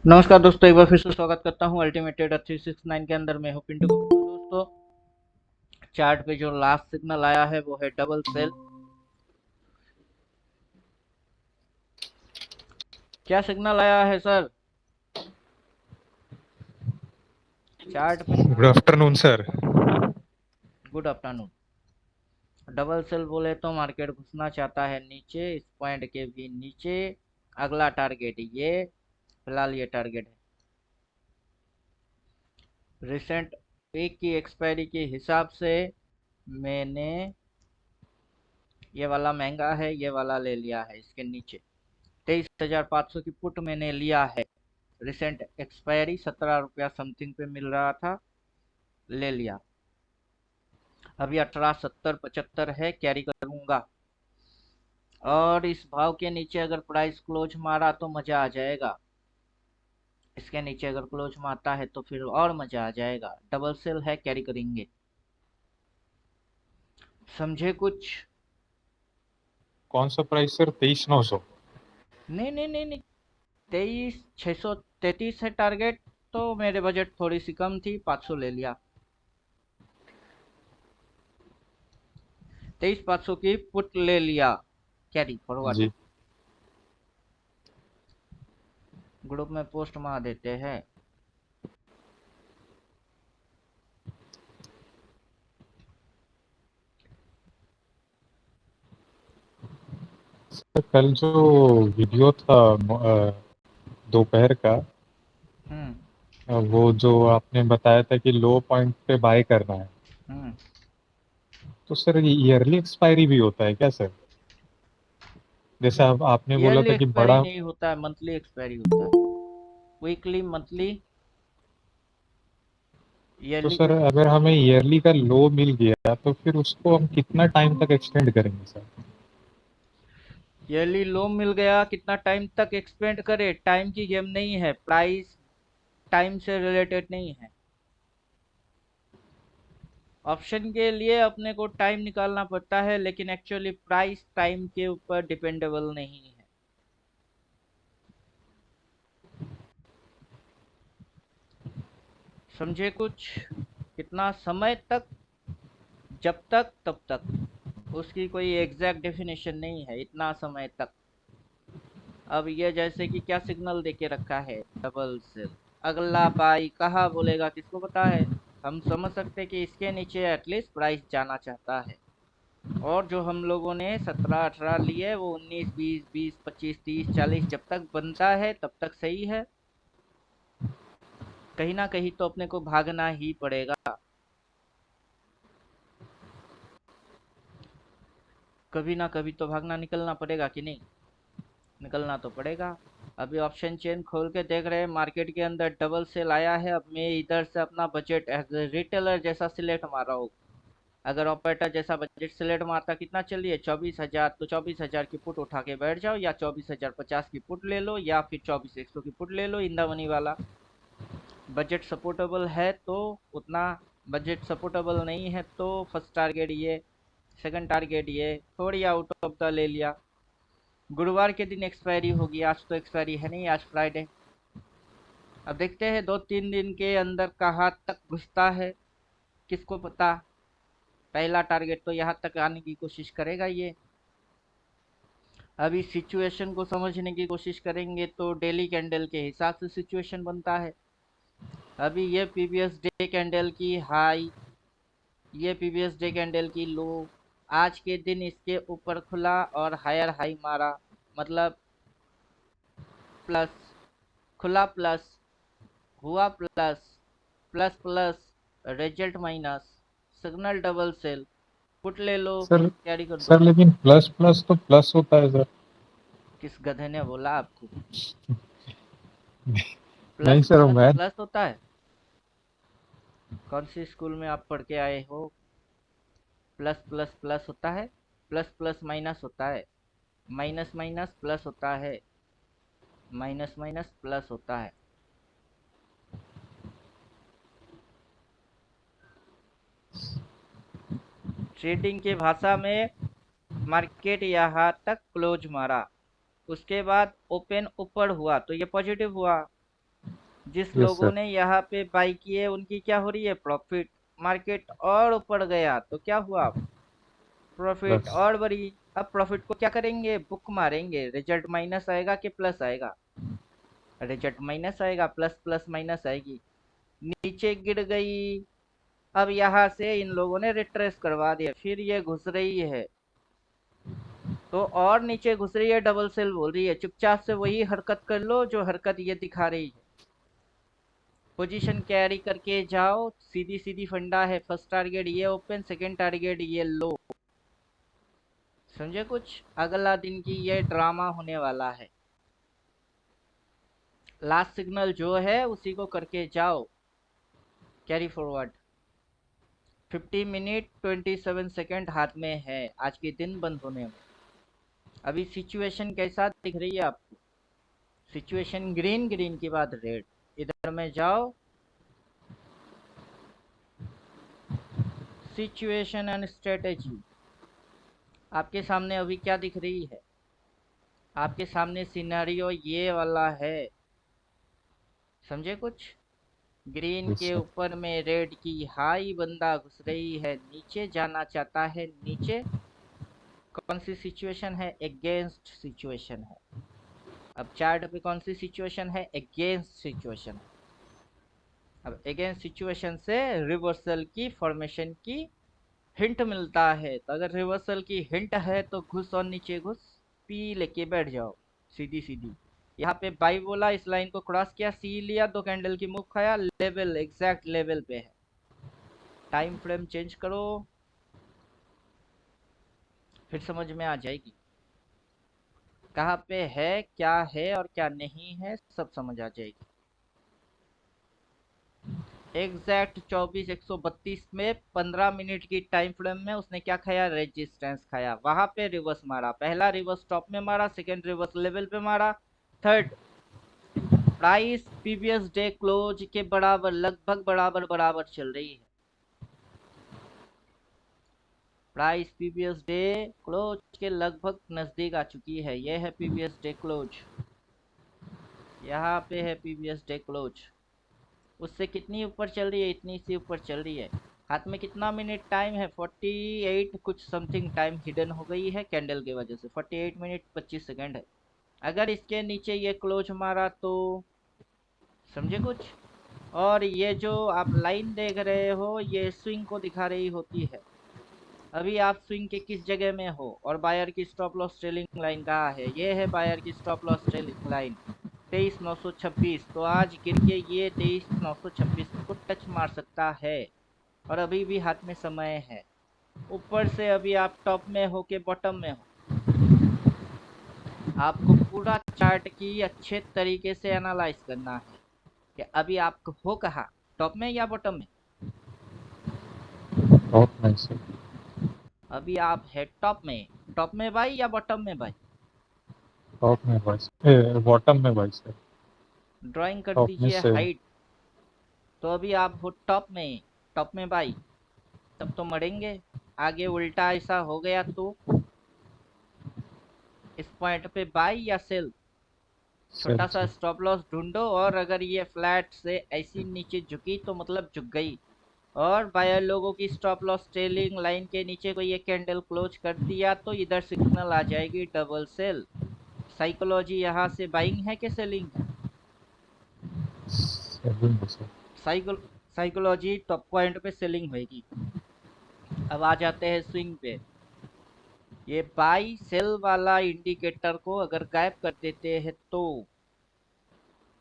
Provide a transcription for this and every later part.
नमस्कार दोस्तों, एक बार फिर से स्वागत करता हूँ अल्टीमेट ट्रेडर 369 के अंदर। मैं हूँ पिंटू गुप्ता। दोस्तों, चार्ट पे जो लास्ट सिग्नल आया है वो है डबल सेल। क्या सिग्नल आया है सर चार्ट पे? Good afternoon sir. Good afternoon. Double sell बोले तो मार्केट घुसना चाहता है नीचे, इस पॉइंट के भी नीचे। अगला टारगेट ये, फिलहाल ये टारगेट है। रिसेंट वीक की एक्सपायरी के हिसाब से मैंने ये वाला महंगा है, ये वाला ले लिया है इसके नीचे। 23,500 की पुट मैंने लिया है। रिसेंट एक्सपायरी 17 रुपया समथिंग पे मिल रहा था, ले लिया। अभी 18,70-75 है, कैरी करूंगा। और इस भाव के नीचे अगर प्राइस क्लोज मारा तो मजा आ जाएगा। इसके नीचे अगर क्लोज मारता है तो फिर और मजा आ जाएगा। डबल सेल है, कैरी करेंगे। समझे कुछ? कौन सा प्राइस सर? 23,900। नहीं नहीं नहीं नहीं, 23,633 है टारगेट। तो मेरे बजट थोड़ी सी कम थी, 500 ले लिया। 23,500 की पुट ले लिया, कैरी फॉरवर्ड। जी ग्रुप में पोस्ट मार देते हैं। सर, कल जो वीडियो था दोपहर का, हम्म। वो जो आपने बताया था कि लो पॉइंट पे बाय करना है, हम्म। तो सर ये ईयरली एक्सपायरी भी होता है क्या सर? जैसे अब आपने बोला ईयरली था कि एक्सपायरी बड़ा, नहीं होता है, मंथली एक्सपायरी होता है। वीकली, मंथली, तो ईयरली सर कुछ नहीं अगर होता। हमें ईयरली का लो मिल गया तो फिर उसको हम कितना टाइम तक एक्सटेंड करेंगे सर? ईयरली लो मिल गया, कितना टाइम तक एक्सपेंड करे? टाइम की गेम नहीं है, प्राइस टाइम से रिलेटेड नहीं है। ऑप्शन के लिए अपने को टाइम निकालना पड़ता है, लेकिन एक्चुअली प्राइस टाइम के ऊपर डिपेंडेबल नहीं है। समझे कुछ? कितना समय तक? जब तक तब तक, उसकी कोई एग्जैक्ट डेफिनेशन नहीं है, इतना समय तक। अब ये जैसे कि क्या सिग्नल देके रखा है, डबल सेल। अगला बाई कहाँ बोलेगा, किसको पता है? हम समझ सकते हैं कि इसके नीचे एटलीस्ट प्राइस जाना चाहता है। और जो हम लोगों ने 17-18 लिए, वो 19, 20, 20, 25, 30, 40 जब तक बनता है तब तक सही है। कहीं ना कहीं तो अपने को भागना ही पड़ेगा। कभी ना कभी तो भागना, निकलना पड़ेगा कि नहीं? निकलना तो पड़ेगा। अभी ऑप्शन चेन खोल के देख रहे हैं, मार्केट के अंदर डबल सेल आया है। अब मैं इधर से अपना बजट एज रिटेलर जैसा सिलेक्ट मार रहा हूँ। अगर ऑपरेटर जैसा बजट सिलेक्ट मारता, कितना चलिए 24,000, तो 24,000 की पुट उठा के बैठ जाओ, या 24,050 की पुट ले लो, या फिर 24,100 की पुट ले लो, इंदा मनी वाला। बजट सपोर्टेबल है तो उतना, बजट सपोर्टेबल नहीं है तो फर्स्ट टारगेट ये, सेकंड टारगेट ये, थोड़ी आउट ऑफ द ले लिया। गुरुवार के दिन एक्सपायरी होगी, आज तो एक्सपायरी है नहीं, आज फ्राइडे। अब देखते हैं 2-3 दिन के अंदर कहाँ तक घुसता है, किसको पता। पहला टारगेट तो यहाँ तक आने की कोशिश करेगा ये। अभी सिचुएशन को समझने की कोशिश करेंगे तो डेली कैंडल के हिसाब से सिचुएशन बनता है। अभी ये पीवीएस डे कैंडल की हाई, ये पीवीएस डे कैंडल की लो। आज के दिन इसके ऊपर खुला और हायर हाई मारा, मतलब प्लस, खुला प्लस, हुआ plus, plus plus, result minus, signal double sell. Put ले लो, सर कैरी कर दो। सर लेकिन प्लस प्लस तो प्लस होता है सर। किस गधे ने बोला आपको? नहीं प्लस सर, प्लस मैं प्लस होता है? कौन सी स्कूल में आप पढ़ के आए हो? प्लस प्लस प्लस होता है? प्लस प्लस माइनस होता है, माइनस माइनस प्लस होता है, माइनस माइनस प्लस होता है। ट्रेडिंग के भाषा में, मार्केट यहाँ तक क्लोज मारा, उसके बाद ओपन ऊपर हुआ तो ये पॉजिटिव हुआ। जिस यस लोगों सर। ने यहाँ पे बाई किए उनकी क्या हो रही है, प्रॉफिट। मार्केट और ऊपर गया तो क्या हुआ, प्रॉफिट प्लस। और बढ़ी। अब प्रॉफिट को क्या करेंगे, बुक मारेंगे, रिजल्ट माइनस आएगा कि प्लस आएगा, रिजल्ट माइनस आएगा, प्लस प्लस माइनस आएगी, नीचे गिर गई। अब यहाँ से इन लोगों ने रिट्रेस करवा दिया, फिर ये घुस रही है, तो और नीचे घुस रही है, डबल सेल बोल रही है, चुपचाप से वही हरकत कर लो जो हरकत ये दिखा रही है। पोजीशन कैरी करके जाओ, सीधी सीधी फंडा है, फर्स्ट टारगेट ये ओपन, सेकंड टारगेट ये लो। समझे कुछ, अगला दिन की ये ड्रामा होने वाला है। लास्ट सिग्नल जो है उसी को करके जाओ, कैरी फॉरवर्ड। 50 मिनट 27 सेकंड हाथ में है, आज के दिन बंद होने में। अभी सिचुएशन कैसा दिख रही है आपको, सिचुएशन ग्रीन, ग्रीन के बाद रेड। इधर में जाओ, सिचुएशन एंड स्ट्रेटेजी। आपके सामने अभी क्या दिख रही है, आपके सामने सिनेरियो ये वाला है। समझे कुछ, ग्रीन यस के सर। ऊपर में रेड की हाई बंदा घुस रही है, नीचे जाना चाहता है, नीचे कौन सी सिचुएशन है, अगेंस्ट सिचुएशन है। अब चार्ट पे कौन सी सिचुएशन है, अगेंस्ट सिचुएशन है। अब अगेंस्ट सिचुएशन से रिवर्सल की फॉर्मेशन की हिंट मिलता है, तो अगर रिवर्सल की हिंट है तो घुस और नीचे घुस, पी लेके बैठ जाओ, सीधी सीधी। यहाँ पे बाई बोला, इस लाइन को क्रॉस किया, सी लिया, 2 कैंडल की मूव खाया, लेवल एग्जैक्ट लेवल पे है। टाइम फ्रेम चेंज करो, फिर समझ में आ जाएगी कहाँ पे है और क्या नहीं है, सब समझ आ जाएगी। एग्जैक्ट 24 132 में 15 मिनट की टाइम फ्रेम में उसने क्या खाया, रेजिस्टेंस खाया, वहां पे रिवर्स मारा, पहला रिवर्स टॉप में मारा, सेकंड रिवर्स लेवल पे मारा, third price previous day close के बराबर, लगभग बराबर बराबर चल रही है। प्राइस प्रीवियस डे क्लोज के लगभग नजदीक आ चुकी है, ये है प्रीवियस डे क्लोज, यहाँ पे है प्रीवियस डे क्लोज। उससे कितनी ऊपर चल रही है, इतनी सी ऊपर चल रही है। हाथ में कितना मिनट टाइम है, 48 कुछ समथिंग टाइम हिडन हो गई है कैंडल की वजह से, 48 मिनट 25 सेकंड है। अगर इसके नीचे ये क्लोज मारा तो, समझे कुछ। और ये जो आप लाइन देख रहे हो ये स्विंग को दिखा रही होती है। अभी आप स्विंग के किस जगह में हो, और बायर की स्टॉप लॉस ट्रेलिंग लाइन कहाँ है, ये है बायर की स्टॉप लॉस ट्रेलिंग लाइन 23,926। तो आज गिर के ये 23,926 को टच मार सकता है, और अभी भी हाथ में समय है। ऊपर से अभी आप टॉप में हो के बॉटम में हो, आपको पूरा चार्ट की अच्छे तरीके से एनालाइज करना है कि अभी आप हो कहाँ, टॉप में या बॉटम में। टॉप में सर। अभी आप है टॉप में, टॉप में भाई या बॉटम में भाई, टॉप में भाई सर, बॉटम में भाई सर। ड्राइंग कर टॉप में दीजिए से। हाइट। तो अभी आप हो टॉप में, टॉप में भाई, तब तो मरेंगे। आगे उल्टा ऐसा हो गया तो इस पॉइंट पे बाई या सेल, छोटा सेल सा सर। स्टॉप लॉस ढूंढो, और अगर ये फ्लैट से ऐसी नीचे झुकी तो मतलब झुक गई। और बायर लोगों की स्टॉप लॉस ट्रेलिंग लाइन के नीचे को ये कैंडल क्लोज कर दिया तो इधर सिग्नल आ जाएगी डबल सेल। साइकोलॉजी यहाँ से बाइंग है कि सेलिंग है, सेलिंग है sir. Psycho psychology top point पे सेलिंग होगी। अब आ जाते हैं स्विंग पे। ये बाई सेल वाला इंडिकेटर को अगर गायब कर देते हैं तो,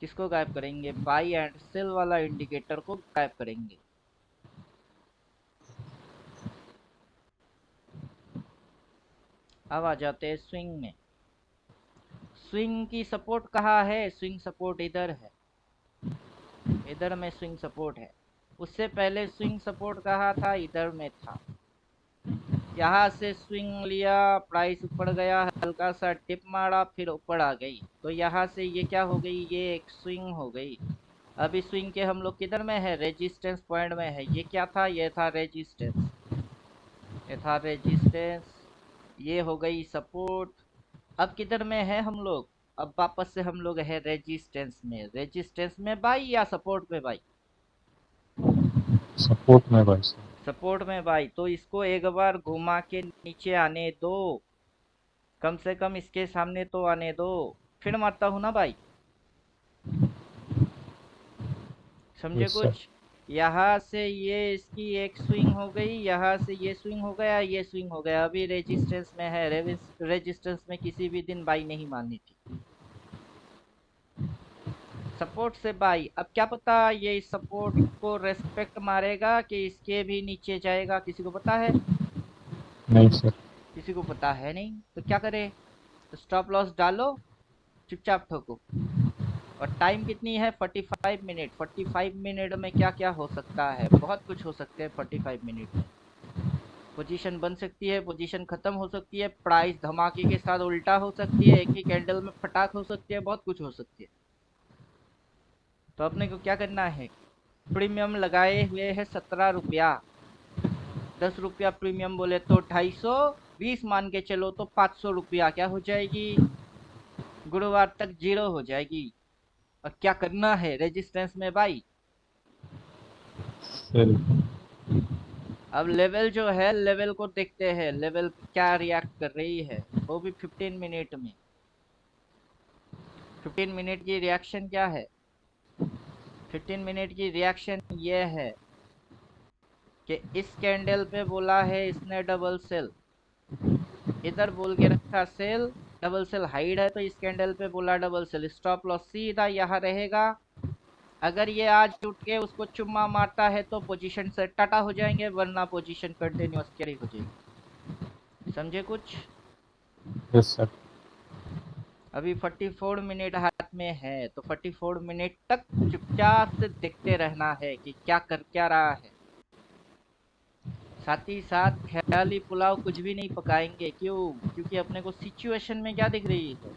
किसको गायब करेंगे, बाई एंड सेल वाला इंडिकेटर को गायब करेंगे। अब आ जाते हैं स्विंग में। स्विंग की सपोर्ट कहाँ है, स्विंग सपोर्ट इधर है, इधर में स्विंग सपोर्ट है। उससे पहले स्विंग सपोर्ट कहाँ था, इधर में था। यहाँ से स्विंग लिया, प्राइस ऊपर गया, हल्का सा टिप मारा, फिर ऊपर आ गई, तो यहाँ से ये क्या हो गई, ये एक स्विंग हो गई। अभी स्विंग के हम लोग किधर में है, रेजिस्टेंस पॉइंट में है। ये क्या था, ये था रेजिस्टेंस, ये था रेजिस्टेंस, ये हो गई सपोर्ट। अब किधर में है हम लोग, अब वापस से हम लोग है रेजिस्टेंस में बाई या सपोर्ट में बाई? सपोर्ट में भाई साहब। सपोर्ट में बाई, तो इसको एक बार घुमा के नीचे आने दो, कम से कम इसके सामने तो आने दो, फिर मारता हूँ ना भाई। समझे यस सर। कुछ? यहाँ से ये इसकी एक स्विंग हो गई, यहाँ से ये स्विंग हो गया, ये स्विंग हो गया, अभी रेजिस्टेंस में है। रेजिस्टेंस में किसी भी दिन बाई नहीं मारनी थी। सपोर्ट से बाई, अब क्या पता ये इस सपोर्ट को रेस्पेक्ट मारेगा कि इसके भी नीचे जाएगा, किसी को पता है? नहीं सर। किसी को पता है नहीं, तो क्या करे? तो स्टॉप लॉस डालो, चुपचाप ठोको। और टाइम कितनी है? 45 मिनट। 45 मिनट में क्या क्या हो सकता है? बहुत कुछ हो सकते हैं 45 मिनट में। पोजीशन बन सकती है, पोजीशन खत्म हो सकती है, प्राइस धमाके के साथ उल्टा हो सकती है, एक ही कैंडल में फटाक हो सकती है, बहुत कुछ हो सकती है। तो अपने को क्या करना है? प्रीमियम लगाए हुए है 17 रुपया, 10 रुपया प्रीमियम बोले तो 250, 20 मान के चलो तो 500 रुपया क्या हो जाएगी? गुरुवार तक जीरो हो जाएगी। और क्या करना है? रेजिस्टेंस में बाई। सेल। अब लेवल जो है, लेवल को देखते हैं, लेवल क्या रिएक्ट कर रही है, वो भी 15 मिनट में। 15 मिनट की रिएक्शन क्या है? 15 मिनट की रिएक्शन ये है कि इस कैंडल पे बोला है इसने डबल सेल, इधर बोल के रखा सेल, डबल सेल हाइड है, तो इस कैंडल पे बोला डबल सेल, स्टॉप लॉस सीधा यहाँ रहेगा। अगर ये आज उठ के उसको चुम्मा मारता है तो पोजीशन से टाटा हो जाएंगे, वरना पोजीशन कंटिन्यूअस कैरी हो जाएगी। समझे कुछ? Yes sir. अभी 44 मिनट हाथ में है, तो 44 मिनट तक चुपचाप से देखते रहना है कि क्या कर क्या रहा है। साथ ही साथ ख्याली पुलाव कुछ भी नहीं पकाएंगे, क्यों? क्योंकि अपने को सिचुएशन में क्या दिख रही है?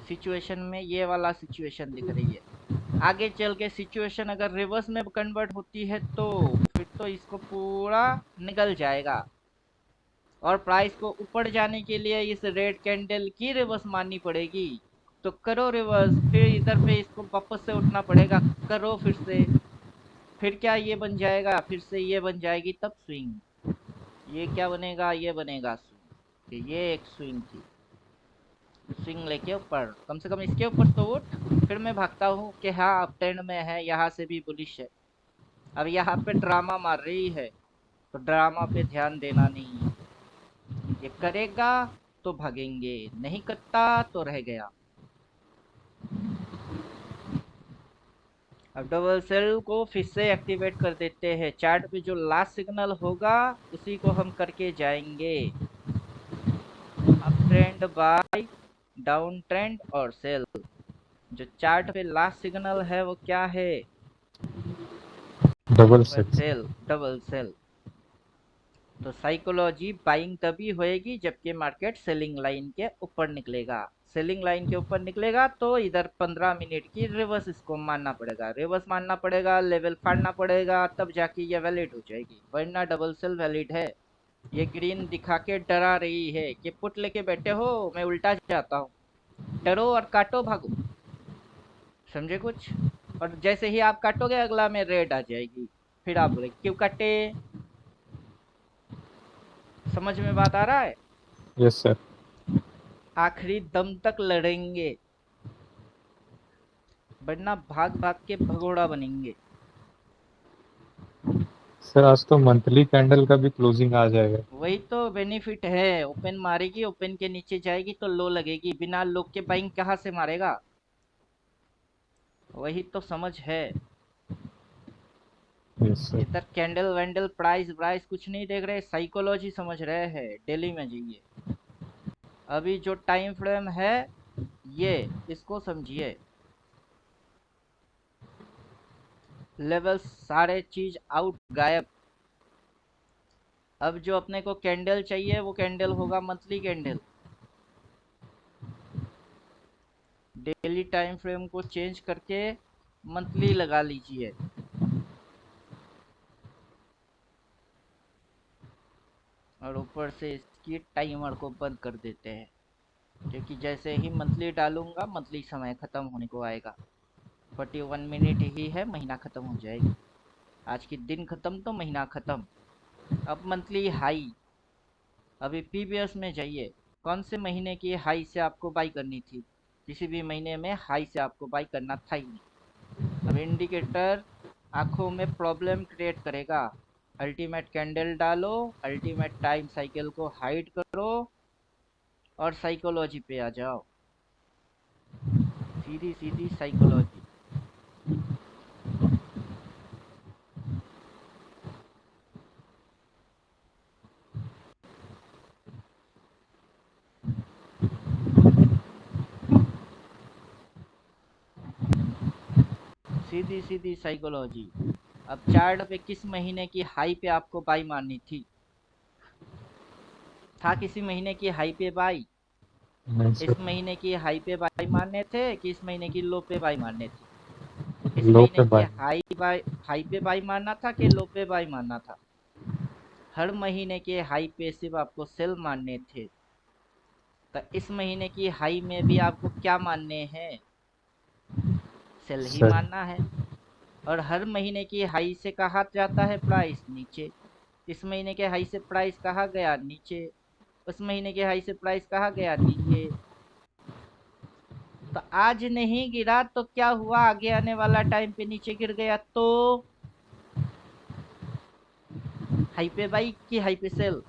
सिचुएशन में ये वाला सिचुएशन दिख रही है। आगे चल के सिचुएशन अगर रिवर्स में कन्वर्ट होती है तो फिर तो इसको पूरा निकल जाएगा। और प्राइस को ऊपर जाने के लिए इस रेड कैंडल की रिवर्स माननी पड़ेगी। तो करो रिवर्स, फिर इधर पे इसको वापस से उठना पड़ेगा, करो फिर से। फिर क्या ये बन जाएगा? फिर से ये बन जाएगी तब स्विंग। ये क्या बनेगा? ये बनेगा स्विंग। ये एक स्विंग थी, स्विंग लेके ऊपर, कम से कम इसके ऊपर तो उठ। फिर मैं भागता हूँ कि हाँ अप ट्रेंड में है, यहाँ से भी बुलिश है। अब यहाँ पे ड्रामा मार रही है, तो ड्रामा पे ध्यान देना नहीं है। ये करेगा तो भागेंगे, नहीं करता तो रह गया। अब डबल सेल को फिर से एक्टिवेट कर देते हैं। चार्ट पे जो लास्ट सिग्नल होगा उसी को हम करके जाएंगे। Up trend, buy, down trend और सेल। जो चार्ट पे लास्ट सिग्नल है वो क्या है? डबल वह सेल। Sell, double sell. तो साइकोलॉजी बाइंग तभी होएगी जबकि मार्केट सेलिंग लाइन के ऊपर निकलेगा। सेलिंग लाइन के ऊपर निकलेगा तो इधर 15 मिनट की रिवर्स इसको मानना पड़ेगा, रिवर्स मानना पड़ेगा, लेवल फाड़ना पड़ेगा, तब जाके ये वैलिड हो जाएगी, वरना डबल सेल वैलिड है। ये ग्रीन दिखा के डरा रही है कि पुट लेके बैठे हो, मैं उल्टा जाता हूँ। डरो और काटो, भागो। समझे कुछ? और जैसे ही आप काटोगे अगला में रेड आ जाएगी, फिर आप बोले क्यों काटे? समझ में बात आ रहा है? Yes sir. आखिरी दम तक लड़ेंगे, वरना भाग भाग के भगोड़ा बनेंगे। सर आज तो मंथली कैंडल का भी क्लोजिंग आ जाएगा। वही तो बेनिफिट है, ओपन मारेगी, ओपन के नीचे जाएगी तो लो लगेगी, बिना लो के बाइंग कहाँ से मारेगा? वही तो समझ है। Yes sir. इधर कैंडल वैंडल प्राइस प्राइस कुछ नहीं देख रहे, साइकोलॉजी समझ रहे हैं, डेली में जाइए। अभी जो टाइम फ्रेम है ये, इसको समझिए। लेवल सारे चीज आउट, गायब। अब जो अपने को कैंडल चाहिए वो कैंडल होगा monthly candle. Daily time frame को चेंज करके मंथली लगा लीजिए। और ऊपर से इसकी टाइमर को बंद कर देते हैं। क्योंकि जैसे ही मंथली डालूंगा मंथली समय खत्म होने को आएगा। 41 मिनट ही है, महीना खत्म हो जाएगी। आज की दिन खत्म तो महीना खत्म। अब मंथली हाई, अभी पीवीएस में जाइए, कौन से महीने की हाई से आपको बाई करनी थी? किसी भी महीने में हाई से आपको बाई करना था ही नहीं। अब इंडिकेटर आंखों में प्रॉब्लम क्रिएट करेगा। अल्टीमेट कैंडल डालो, अल्टीमेट टाइम साइकिल को हाइड करो और साइकोलॉजी पे आ जाओ। सीधी सीधी साइकोलॉजी। सीधी सीधी साइकोलॉजी। अब चार्ट पे किस महीने की हाई पे आपको बाई मारनी थी? था किसी महीने की हाई पे बाई? नहीं इस सर, महीने की हाई पे बाई मारने थे कि इस महीने की लो पे बाई मारने थे? इस लो महीने पे की बाय। हाई पे बाई मारना था कि लो पे बाई मारना था? हर महीने के हाई पे सिर्फ आपको सेल मारने थे। तो इस महीने की हाई में भी आपको क्या मानने हैं? सेल ही सर मानना है। और हर महीने की हाई से कहा जाता है प्राइस नीचे। इस महीने के हाई से प्राइस कहा गया नीचे। उस महीने के हाई से प्राइस कहा गया नीचे। तो आज नहीं गिरा तो क्या हुआ? आगे आने वाला टाइम पे नीचे गिर गया तो हाई पे बाई की हाई पे सेल?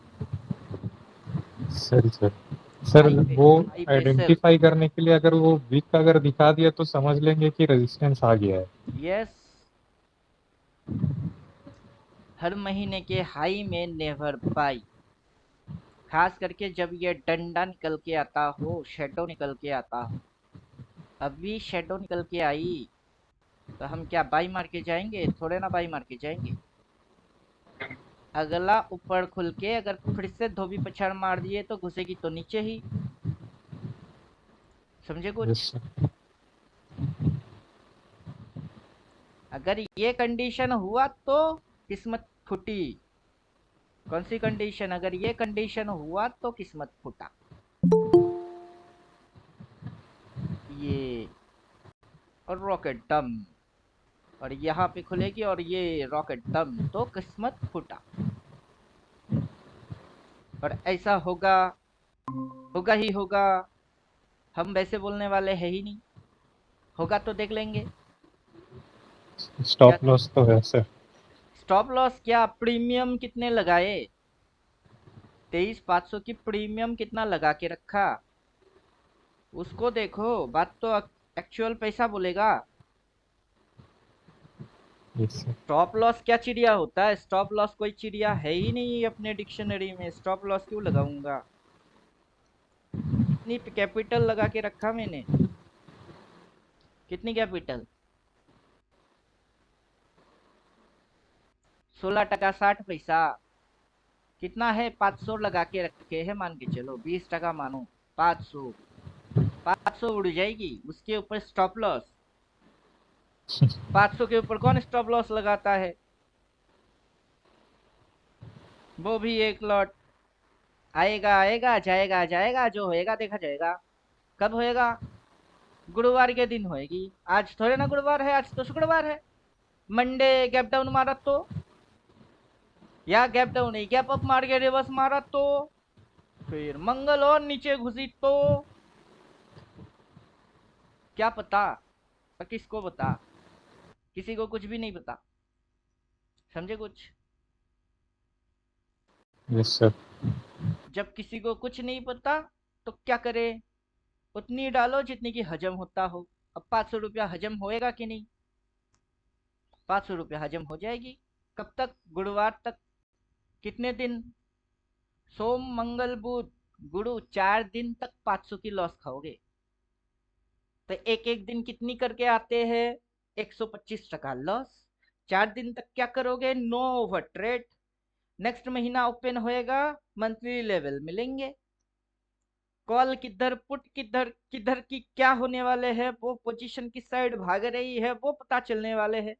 सर सर सर वो हाई पे सेल। आइडेंटिफाई करने के लिए अगर वो वीक अगर दिखा दिया तो समझ लेंगे कि रेजिस्टेंस आ गया है। यस। हर महीने के हाई में नेवर बाई। खास करके जब ये डंडा निकल के आता हो, शेडो निकल के आता हो। अभी शेडो निकल के आई तो हम क्या बाई मार के जाएंगे? थोड़े ना बाई मार के जाएंगे। अगला ऊपर खुल के अगर फिर से धोबी पछाड़ मार दिए तो घुसेगी तो नीचे ही। समझे यस कुछ? सर। अगर ये कंडीशन हुआ तो किस्मत फूटी। कौन सी कंडीशन? अगर ये कंडीशन हुआ तो किस्मत फूटा। ये और रॉकेट डम। और यहाँ पे खुलेगी और ये रॉकेट डम तो किस्मत फूटा। और ऐसा होगा, होगा ही होगा। हम वैसे बोलने वाले हैं ही नहीं। होगा तो देख लेंगे। क्या? स्टॉप लॉस तो है सर। स्टॉप लॉस क्या? प्रीमियम कितने लगाए? 23,500 की प्रीमियम कितना लगा के रखा? उसको देखो। बात तो एक्चुअल पैसा बोलेगा। Yes sir. स्टॉप लॉस क्या चिड़िया होता है? स्टॉप लॉस कोई चिड़िया है ही नहीं अपने डिक्शनरी में। स्टॉप लॉस क्यों लगाऊंगा? कितनी कैपिटल लगा के रखा मैंने? कितनी कैपिटल? 16 टका 60 पैसा। कितना है? 500 लगा के रखे है, मान के चलो 20 टका मानो। 500। 500 उड़ जाएगी, उसके ऊपर स्टॉप लॉस। 500 के ऊपर कौन स्टॉप लॉस लगाता है? वो भी एक लॉट। आएगा आएगा, जाएगा जाएगा, जो होएगा देखा जाएगा। कब होएगा? गुरुवार के दिन होएगी। आज थोड़े ना गुरुवार है, आज तो शुक्रवार है। मंडे गैप डाउन मारा तो, या गैप डाउन नहीं गैप अप मार के रिवर्स मारा तो, फिर मंगल और नीचे घुसी तो क्या पता? पर किसको बता? किसी को कुछ भी नहीं पता। समझे कुछ? Yes sir. जब किसी को कुछ नहीं पता तो क्या करे? उतनी डालो जितनी की हजम होता हो। अब 500 रुपया हजम होएगा कि नहीं? 500 रुपया हजम हो जाएगी। कब तक? गुरुवार तक। कितने दिन? सोम मंगल बुध गुरु, 4 दिन तक 500 की लॉस खाओगे। तो एक एक दिन कितनी करके आते हैं? 125 टका लॉस। 4 दिन तक क्या करोगे? No over trade. नेक्स्ट महीना ओपन होएगा, मंथली लेवल मिलेंगे। कॉल किधर, पुट किधर, किधर की क्या होने वाले हैं, वो पोजीशन किस साइड भाग रही है वो पता चलने वाले हैं।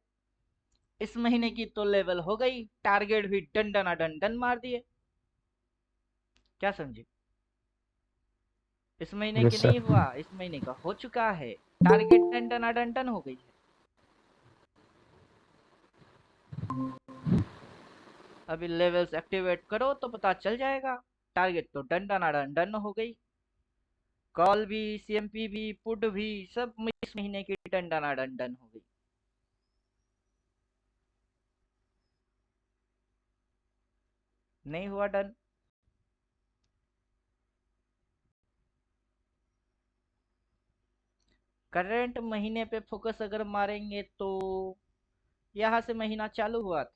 इस महीने की तो लेवल हो गई, टारगेट भी डंडना डंडन मार दिए। क्या समझे? इस महीने की यस नहीं सर। हुआ, इस महीने का हो चुका है। टारगेट टन हो गई है। अभी लेवल्स एक्टिवेट करो तो पता चल जाएगा। टारगेट तो डन हो गई। कॉल भी, सीएमपी भी, पुट भी, सब इस महीने की डन हो गई। नहीं हुआ डन। करंट महीने पे फोकस अगर मारेंगे तो यहाँ से महीना चालू हुआ था,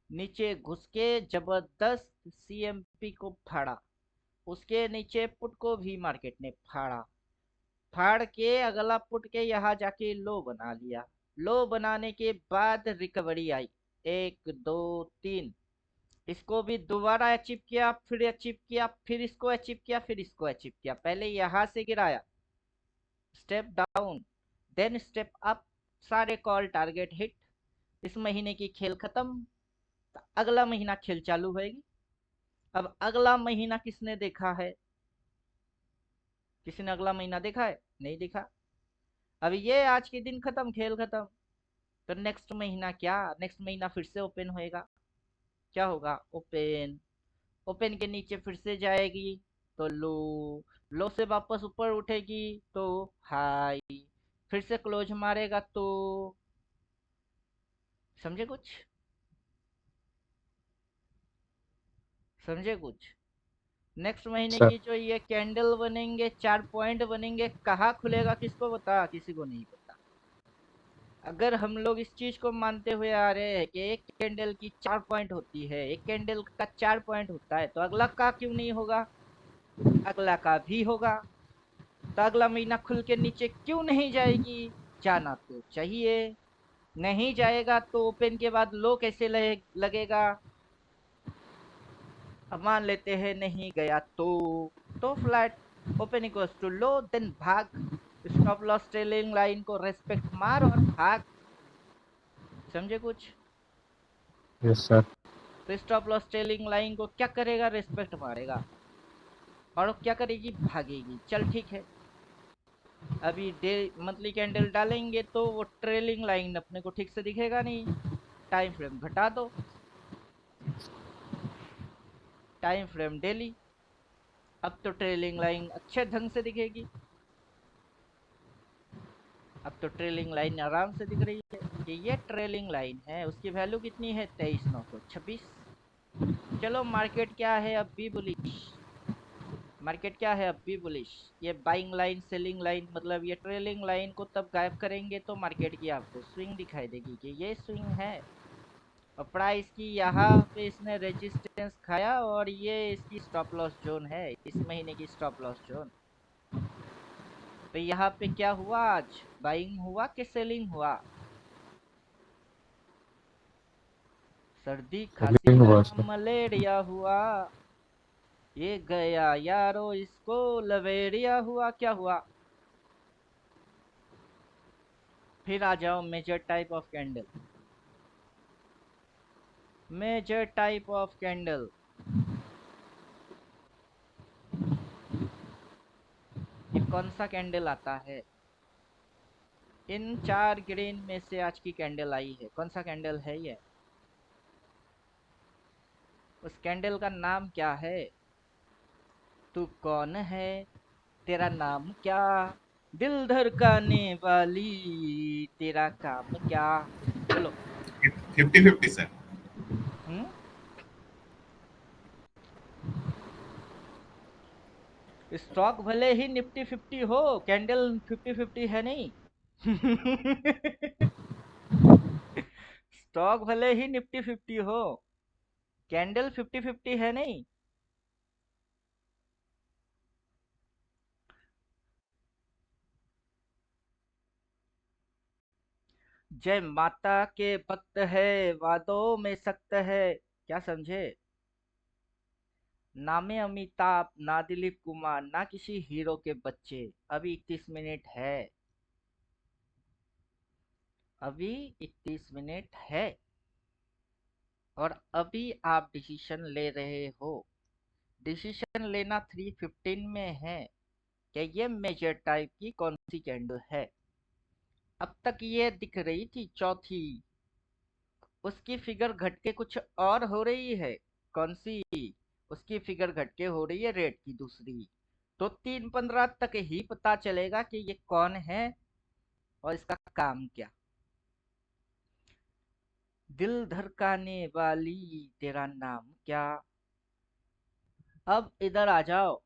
नीचे घुस के जबरदस्त सीएमपी को फाड़ा, उसके नीचे पुट को भी मार्केट ने फाड़ा, फाड़ के अगला पुट के यहाँ जाके लो बना लिया। लो बनाने के बाद रिकवरी आई, 1 2 3, इसको भी दोबारा अचीव किया, फिर अचीव किया, फिर इसको अचीव किया, फिर इसको अचीव किया। पहले यहाँ से गिराया, step down, then step up, सारे कॉल टारगेट हिट। इस महीने की खेल खत्म, अगला महीना खेल चालू होगी। अब अगला महीना किसने देखा है? किसी ने अगला महीना देखा है? नहीं देखा। अब ये आज के दिन खत्म, खेल खत्म। तो नेक्स्ट महीना क्या, नेक्स्ट महीना फिर से ओपन होएगा। क्या होगा? ओपन, ओपन के नीचे फिर से जाएगी तो लो, लो से वापस ऊपर उठेगी तो हाई, फिर से क्लोज मारेगा तो, समझे कुछ? समझे कुछ? नेक्स्ट महीने सर की जो ये कैंडल बनेंगे, 4 पॉइंट बनेंगे, कहाँ खुलेगा किसको पता? किसी को नहीं पता। अगर हम लोग इस चीज को मानते हुए आ रहे हैं कि एक कैंडल की 4 पॉइंट होती है, एक कैंडल का 4 पॉइंट होता है, तो अगला का क्यों नहीं होगा? अगला का भी होगा। तो अगला महीना खुल के नीचे क्यों नहीं जाएगी? जाना तो चाहिए। नहीं जाएगा तो ओपन के बाद लो कैसे लगेगा? अब मान लेते हैं नहीं गया तो flat, open equals to low, then भाग, स्टॉप लॉस ट्रेलिंग लाइन को रेस्पेक्ट मार और भाग। समझे कुछ? Yes sir. तो स्टॉप लॉस ट्रेलिंग लाइन को क्या करेगा? रेस्पेक्ट मारेगा। और क्या करेगी? भागेगी। चल ठीक है। अभी डे मंथली कैंडल डालेंगे तो वो ट्रेलिंग लाइन अपने को ठीक से दिखेगा नहीं। टाइम फ्रेम घटा दो, टाइम फ्रेम डेली, अब तो ट्रेलिंग लाइन अच्छे ढंग से दिखेगी। अब तो ट्रेलिंग लाइन आराम से दिख रही है कि ये ट्रेलिंग लाइन है। उसकी वैल्यू कितनी है? 23,926। चलो मार्केट क्या है? अब भी बुलिश। मार्केट क्या है? अब भी बुलिश। ये बाइंग लाइन, सेलिंग लाइन, मतलब ये ट्रेलिंग लाइन को तब गायब करेंगे तो मार्केट की आपको स्विंग दिखाई देगी कि ये स्विंग है। और प्राइस की यहाँ पे इसने रेजिस्टेंस खाया और ये इसकी स्टॉप लॉस जोन है, इस महीने की स्टॉप लॉस जोन। तो यहाँ पे क्या हुआ? आज बाइंग हुआ कि सेलिंग हुआ? सर्दी खांसी सेलिंग हुआ या सर। मलेरिया हुआ, ये गया यारो इसको लवेरिया हुआ। क्या हुआ? फिर आ जाओ major type of candle. Major type of candle, ये कौन सा कैंडल आता है? इन 4 ग्रीन में से आज की कैंडल आई है, कौन सा कैंडल है ये? उस कैंडल का नाम क्या है? तू कौन है? तेरा नाम क्या? दिल धड़काने वाली, तेरा काम क्या? बोलो। 50-50 सर। हम्म। स्टॉक भले ही निफ्टी 50 हो, कैंडल 50-50 है नहीं। स्टॉक भले ही निफ्टी 50 हो, कैंडल 50-50 है नहीं। जय माता के भक्त है, वादों में सख्त है। क्या समझे? ना में अमिताभ, ना दिलीप कुमार, ना किसी हीरो के बच्चे। अभी 31 मिनट है, अभी 31 मिनट है, और अभी आप डिसीजन ले रहे हो। डिसीजन लेना 3:15 में है। कि ये मेजर टाइप की कौन सी कैंडल है। अब तक ये दिख रही थी चौथी, उसकी फिगर घट के कुछ और हो रही है। कौन सी? उसकी फिगर घट के हो रही है रेड की दूसरी। तो 3:15 तक ही पता चलेगा कि ये कौन है और इसका काम क्या। दिल धड़काने वाली तेरा नाम क्या। अब इधर आ जाओ,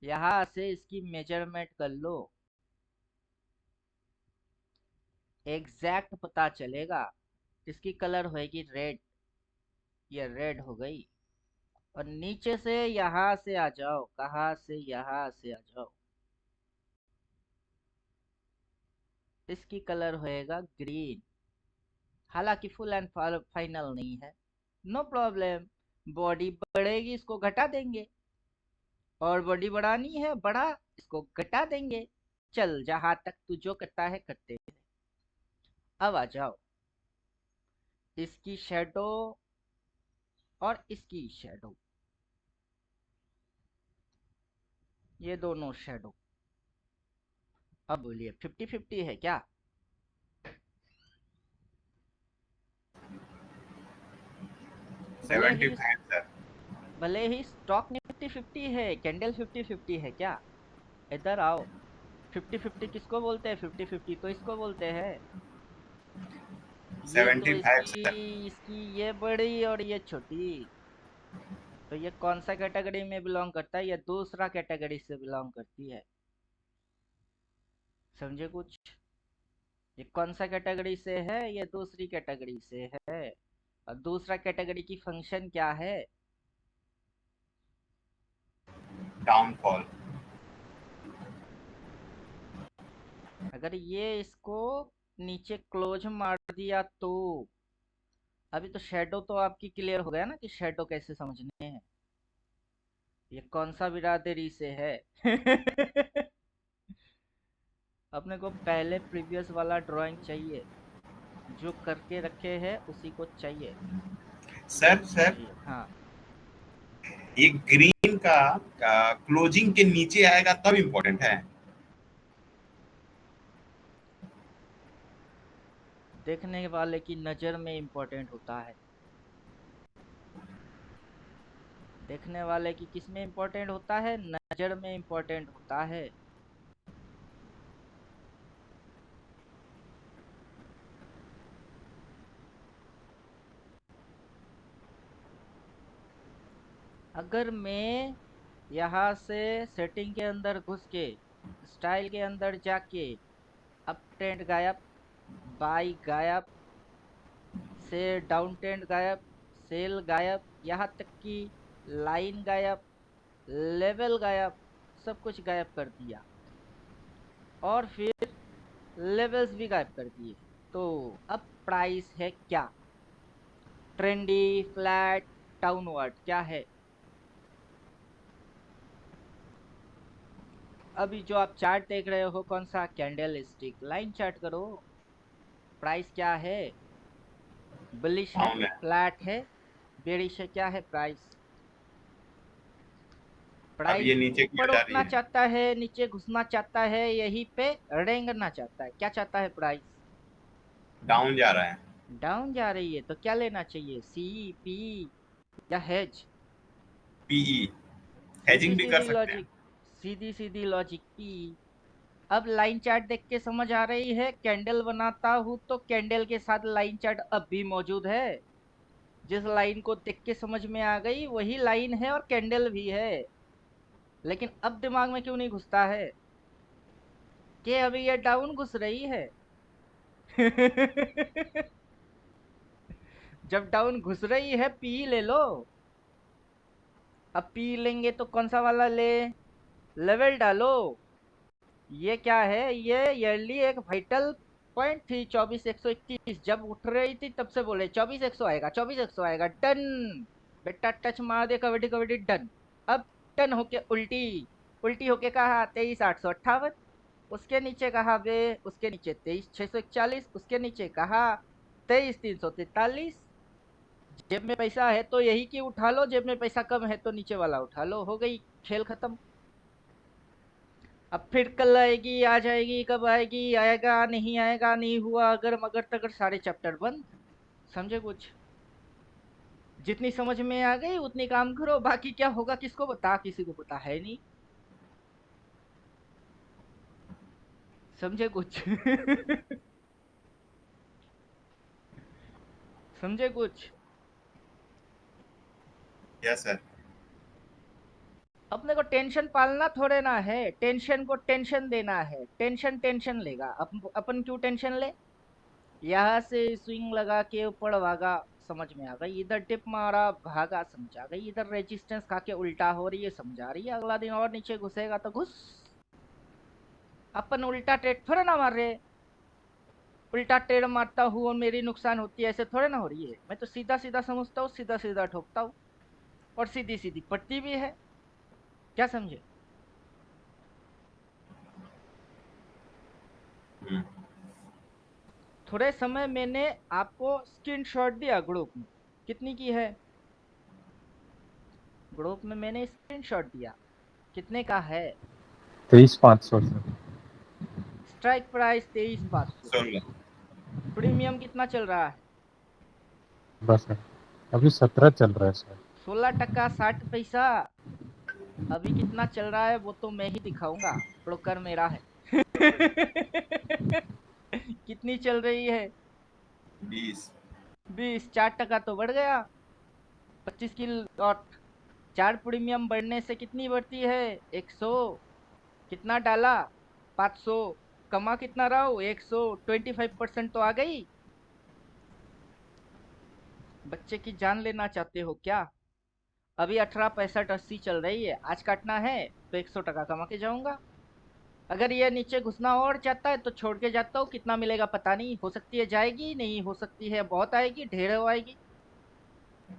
यहां से इसकी मेजरमेंट कर लो, एग्जैक्ट पता चलेगा। इसकी कलर होगी रेड, ये रेड हो गई। और नीचे से यहां से आ जाओ, कहां से? यहां से आ जाओ, इसकी कलर होएगा ग्रीन। हालांकि फुल एंड फाइनल नहीं है, नो प्रॉब्लम। बॉडी बढ़ेगी, इसको घटा देंगे। और बॉडी बढ़ानी है, बढ़ा, इसको घटा देंगे। चल, जहां तक तू जो करता है करते हैं। अब आ जाओ, इसकी शेडो और इसकी शेडो, ये दोनों शेडो। अब बोलिए 50-50 है क्या? 75 सर। भले ही स्टॉक निफ्टी 50 है, कैंडल 50-50 है क्या? इधर आओ। 50-50 किसको बोलते हैं? 50-50 तो इसको बोलते हैं। ये तो 75 इसकी सर। इसकी ये बड़ी और ये छोटी। तो ये कौन सा कैटेगरी में बिलोंग करता है? ये दूसरा कैटेगरी से बिलोंग करती है। समझे कुछ? ये कौन सा कैटेगरी से है? ये दूसरी कैटेगरी से है। और दूसरा कैटेगरी की फंक्शन क्या है? डाउनफॉल। अगर ये इसको नीचे क्लोज मार दिया तो अभी तो शेडो तो आपकी क्लियर हो गया ना कि शेडो कैसे समझने हैं। ये कौन सा बिरादरी से है? अपने को पहले प्रीवियस वाला ड्राइंग चाहिए, जो करके रखे हैं उसी को चाहिए। सर हाँ, ये ग्रीन का क्लोजिंग के नीचे आएगा तब इम्पोर्टेंट है। देखने वाले की नजर में इम्पोर्टेंट होता है। देखने वाले की किस में इम्पोर्टेंट होता है? नजर में इम्पोर्टेंट होता है। अगर मैं यहाँ से सेटिंग के अंदर घुस के स्टाइल के अंदर जाके अप ट्रेंड गायब, बाई गायब, से डाउन ट्रेंड गायब, सेल गायब, यहाँ तक कि लाइन गायब, लेवल गायब, सब कुछ गायब कर दिया और फिर लेवल्स भी गायब कर दिए, तो अब प्राइस है क्या? ट्रेंडी, फ्लैट, डाउनवर्ड, क्या है? अभी जो आप चार्ट देख रहे हो कौन सा? कैंडल स्टिक लाइन चार्ट करो। प्राइस क्या है? बुलिश है, डाउन है। फ्लैट है, बेरिश है, क्या है प्राइस? अब प्राइस ये नीचे क्यों ऊपर जा रही उठना है? चाहता है, नीचे घुसना चाहता है, यहीं पे रेंगना चाहता है। क्या चाहता है प्राइस? डाउन जा रहा है। डाउन जा रही है तो क्या लेना चाहिए? सी, पी या हेज? पीई। सीधी हेजिंग भी कर सीधी सकते हैं। लॉजिक, सीधी सीधी लॉजिक पी। अब लाइन चार्ट देख के समझ आ रही है, कैंडल बनाता हूं तो कैंडल के साथ लाइन चार्ट अब भी मौजूद है। जिस लाइन को देख के समझ में आ गई वही लाइन है और कैंडल भी है। लेकिन अब दिमाग में क्यों नहीं घुसता है कि अभी ये डाउन घुस रही है? जब डाउन घुस रही है पी ले लो। अब पी लेंगे तो कौन सा वाला ले? लेवल डालो। ये क्या है? ये ईयरली एक वाइटल पॉइंट थी 24,121। जब उठ रही थी तब से बोले 24,100 आएगा, 24,100 आएगा, डन। बेटा टच मार दे, कबड्डी कबड्डी, डन। अब टन होके उल्टी, उल्टी होके कहा 23,858। उसके नीचे कहा वे, उसके नीचे 23,641, उसके नीचे कहा 23,343। जेब में पैसा है तो यही की उठा लो, जेब में पैसा कम है तो नीचे वाला उठा लो, हो गई खेल खत्म। अब फिर कल आएगी, आ जाएगी, कब आएगी, आएगा नहीं आएगा, नहीं हुआ, अगर मगर तगर, सारे चैप्टर बंद। समझे कुछ? जितनी समझ में आ गई उतनी काम करो, बाकी क्या होगा किसको पता, किसी को पता है नहीं। समझे कुछ? समझे कुछ? Yes sir. अपने को टेंशन पालना थोड़े ना है, टेंशन को टेंशन देना है। टेंशन टेंशन लेगा, अपन क्यों टेंशन ले? यहाँ से स्विंग लगा के ऊपर भागा, समझ में आ गई। इधर टिप मारा, भागा, समझ आ गई। इधर रेजिस्टेंस खा के उल्टा हो रही है, समझा रही है। अगला दिन और नीचे घुसेगा तो घुस। अपन उल्टा ट्रेड थोड़ा ना मार रहे। उल्टा ट्रेड मारता हूँ और मेरी नुकसान होती है, ऐसे थोड़े ना हो रही है। मैं तो सीधा सीधा समझता हूँ, सीधा सीधा ठोकता हूँ, और सीधी सीधी पट्टी भी है। क्या समझे? हम्म। थोड़े समय मैंने आपको स्क्रीनशॉट दिया ग्रुप में, कितनी की है? ग्रुप में मैंने स्क्रीनशॉट दिया, कितने का है? 23,500 सर। Strike price 23,500। 16। प्रीमियम कितना चल रहा है? बस सर, अभी 17 चल रहा है सर। 16 टका 60 पैसा। अभी कितना चल रहा है वो तो मैं ही दिखाऊंगा, ब्रोकर मेरा है। कितनी चल रही है? 20। 20। 4 टका तो बढ़ गया। 25 की लॉट। 4 प्रीमियम बढ़ने से कितनी बढ़ती है? 100। कितना डाला? 500। कमा कितना रहा हूँ? 100। 25% तो आ गई। बच्चे की जान लेना चाहते हो क्या? अभी 18 65 80 चल रही है, आज काटना है तो 100 टका कमा के जाऊंगा। अगर ये नीचे घुसना और चाहता है तो छोड़ के जाता हूँ, कितना मिलेगा पता नहीं, हो सकती है जाएगी, नहीं हो सकती है बहुत आएगी, ढेर आएगी।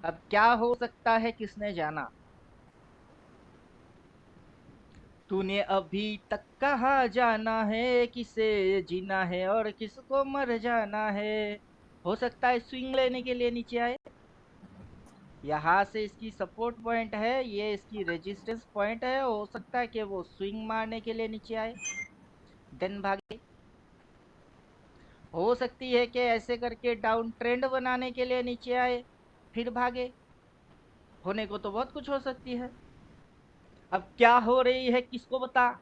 अब क्या हो सकता है किसने जाना। तूने अभी तक कहाँ जाना है, किसे जीना है और किसको मर जाना है। हो सकता है स्विंग लेने के लिए नीचे आए। यहाँ से इसकी सपोर्ट पॉइंट है, ये इसकी रेजिस्टेंस पॉइंट है। हो सकता है कि वो स्विंग मारने के लिए नीचे आए, देन भागे। हो सकती है कि ऐसे करके डाउन ट्रेंड बनाने के लिए नीचे आए, फिर भागे। होने को तो बहुत कुछ हो सकती है। अब क्या हो रही है किसको पता?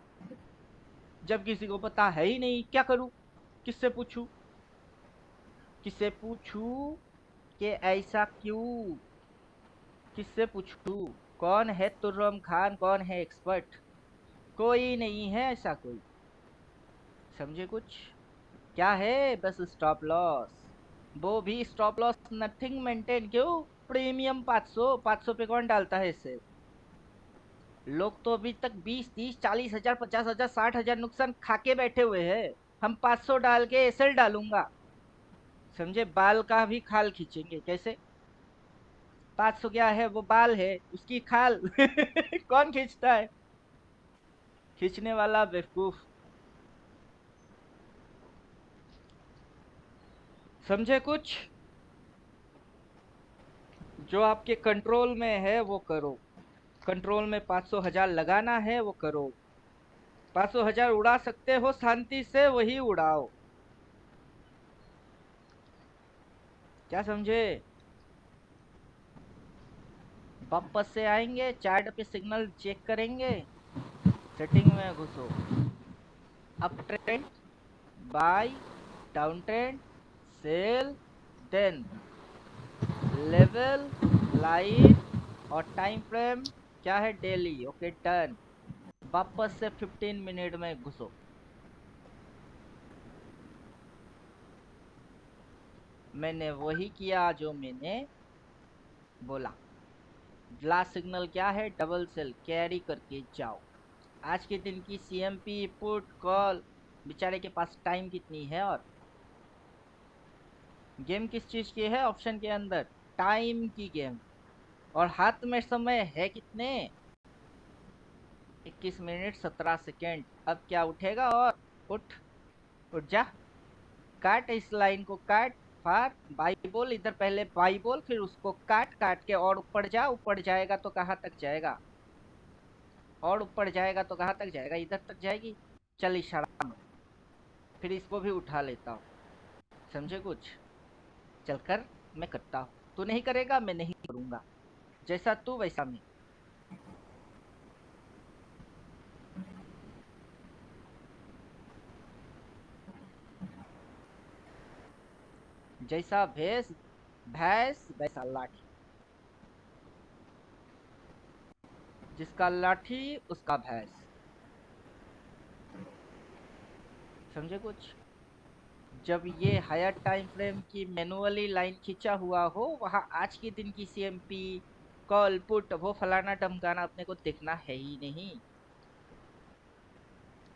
जब किसी को पता है ही नहीं, क्या करूं? किससे पूछूं? किससे पूछूं कि ऐसा क्यों? किससे पूछूं? कौन है तुर्रम खान, कौन है एक्सपर्ट? कोई नहीं है ऐसा कोई। समझे कुछ? क्या है? Bus stop loss. वो भी स्टॉप लॉस नथिंग मेंटेन। क्यों? प्रीमियम 500। 500 पे कौन डालता है इसे? लोग तो अभी तक 20 30 40 हजार 50 हजार 60 हजार नुकसान खा के बैठे हुए हैं। हम 500 डाल के एसएल डालूंगा। समझे? बाल का भी खाल खींचेंगे कैसे? 500 क्या है, वो बाल है, उसकी खाल। कौन खींचता है? खींचने वाला बेवकूफ। समझे कुछ? जो आपके कंट्रोल में है वो करो। कंट्रोल में 500 हजार लगाना है वो करो। 500 हजार उड़ा सकते हो शांति से, वही उड़ाओ। क्या समझे? वापस से आएंगे, चार्ट पे सिग्नल चेक करेंगे, सेटिंग में घुसो। Up trend, buy, down trend, sell, then level, line, और टाइम फ्रेम क्या है? डेली। Okay done. वापस से 15 मिनट में घुसो। मैंने वही किया जो मैंने बोला। लास्ट सिग्नल क्या है? डबल सेल, कैरी करके जाओ। आज के दिन की सीएमपी पुट कॉल, बेचारे के पास टाइम कितनी है? और गेम किस चीज की है? ऑप्शन के अंदर टाइम की गेम। और हाथ में समय है कितने? 21 मिनट 17 सेकेंड। अब क्या उठेगा? और उठ, उठ जा, काट इस लाइन को, काट, फाड़, बाई बोल। इधर पहले बाई बोल, फिर उसको काट, काट के और ऊपर जा। ऊपर जाएगा तो कहाँ तक जाएगा? और ऊपर जाएगा तो कहाँ तक जाएगा, इधर तक जाएगी। चल इशारा में, फिर इसको भी उठा लेता हूँ, समझे कुछ। चल कर, मैं करता हूँ, तू नहीं करेगा मैं नहीं करूँगा, जैसा तू वैसा मैं। जैसा भैंस भैंस वैसा लाठी, जिसका लाठी उसका भैंस, समझे कुछ। जब ये हायर टाइम फ्रेम की मैनुअली लाइन खींचा हुआ हो, वहां आज के दिन की सीएमपी कॉल पुट वो फलाना टमकाना अपने को देखना है ही नहीं।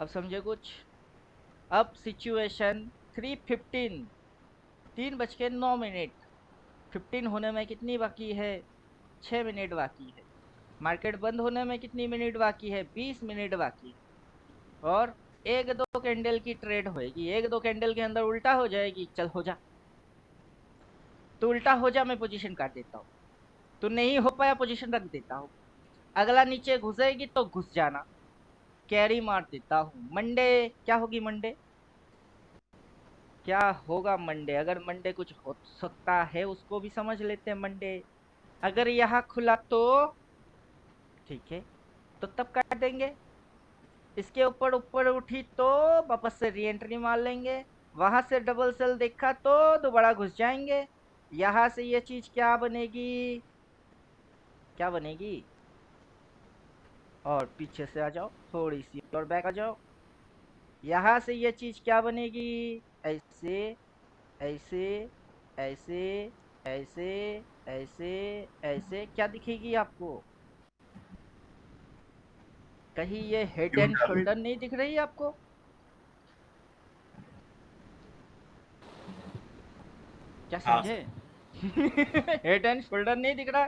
अब समझे कुछ। अब सिचुएशन 3:15, 3:09। 15 होने में कितनी बाकी है, 6 मिनट बाकी है। मार्केट बंद होने में कितनी मिनट बाकी है, 20 मिनट बाकी है। और एक दो कैंडल की ट्रेड होएगी, एक दो कैंडल के अंदर उल्टा हो जाएगी। चल हो जा, तो उल्टा हो जा, मैं पोजीशन काट देता हूँ। तो नहीं हो पाया, पोजीशन रख देता हूँ। अगला नीचे घुसेगी तो घुस जाना, कैरी मार देता हूँ। मंडे क्या होगी, मंडे क्या होगा, मंडे अगर मंडे कुछ हो सकता है उसको भी समझ लेते हैं। मंडे अगर यहाँ खुला तो ठीक है, तो तब काट देंगे। इसके ऊपर ऊपर उठी तो वापस से री एंट्री मार लेंगे। वहां से डबल सेल देखा तो दोबारा घुस जाएंगे। यहाँ से ये चीज क्या बनेगी, क्या बनेगी, और पीछे से आ जाओ, थोड़ी सी और बैक आ जाओ। यहाँ से ये चीज क्या बनेगी, ऐसे ऐसे ऐसे ऐसे ऐसे ऐसे, क्या दिखेगी आपको। कहीं ये हेड क्यों एंड डालूं? शोल्डर नहीं दिख रही आपको, क्या हाँ समझे। सर। हेड एंड शोल्डर नहीं दिख रहा,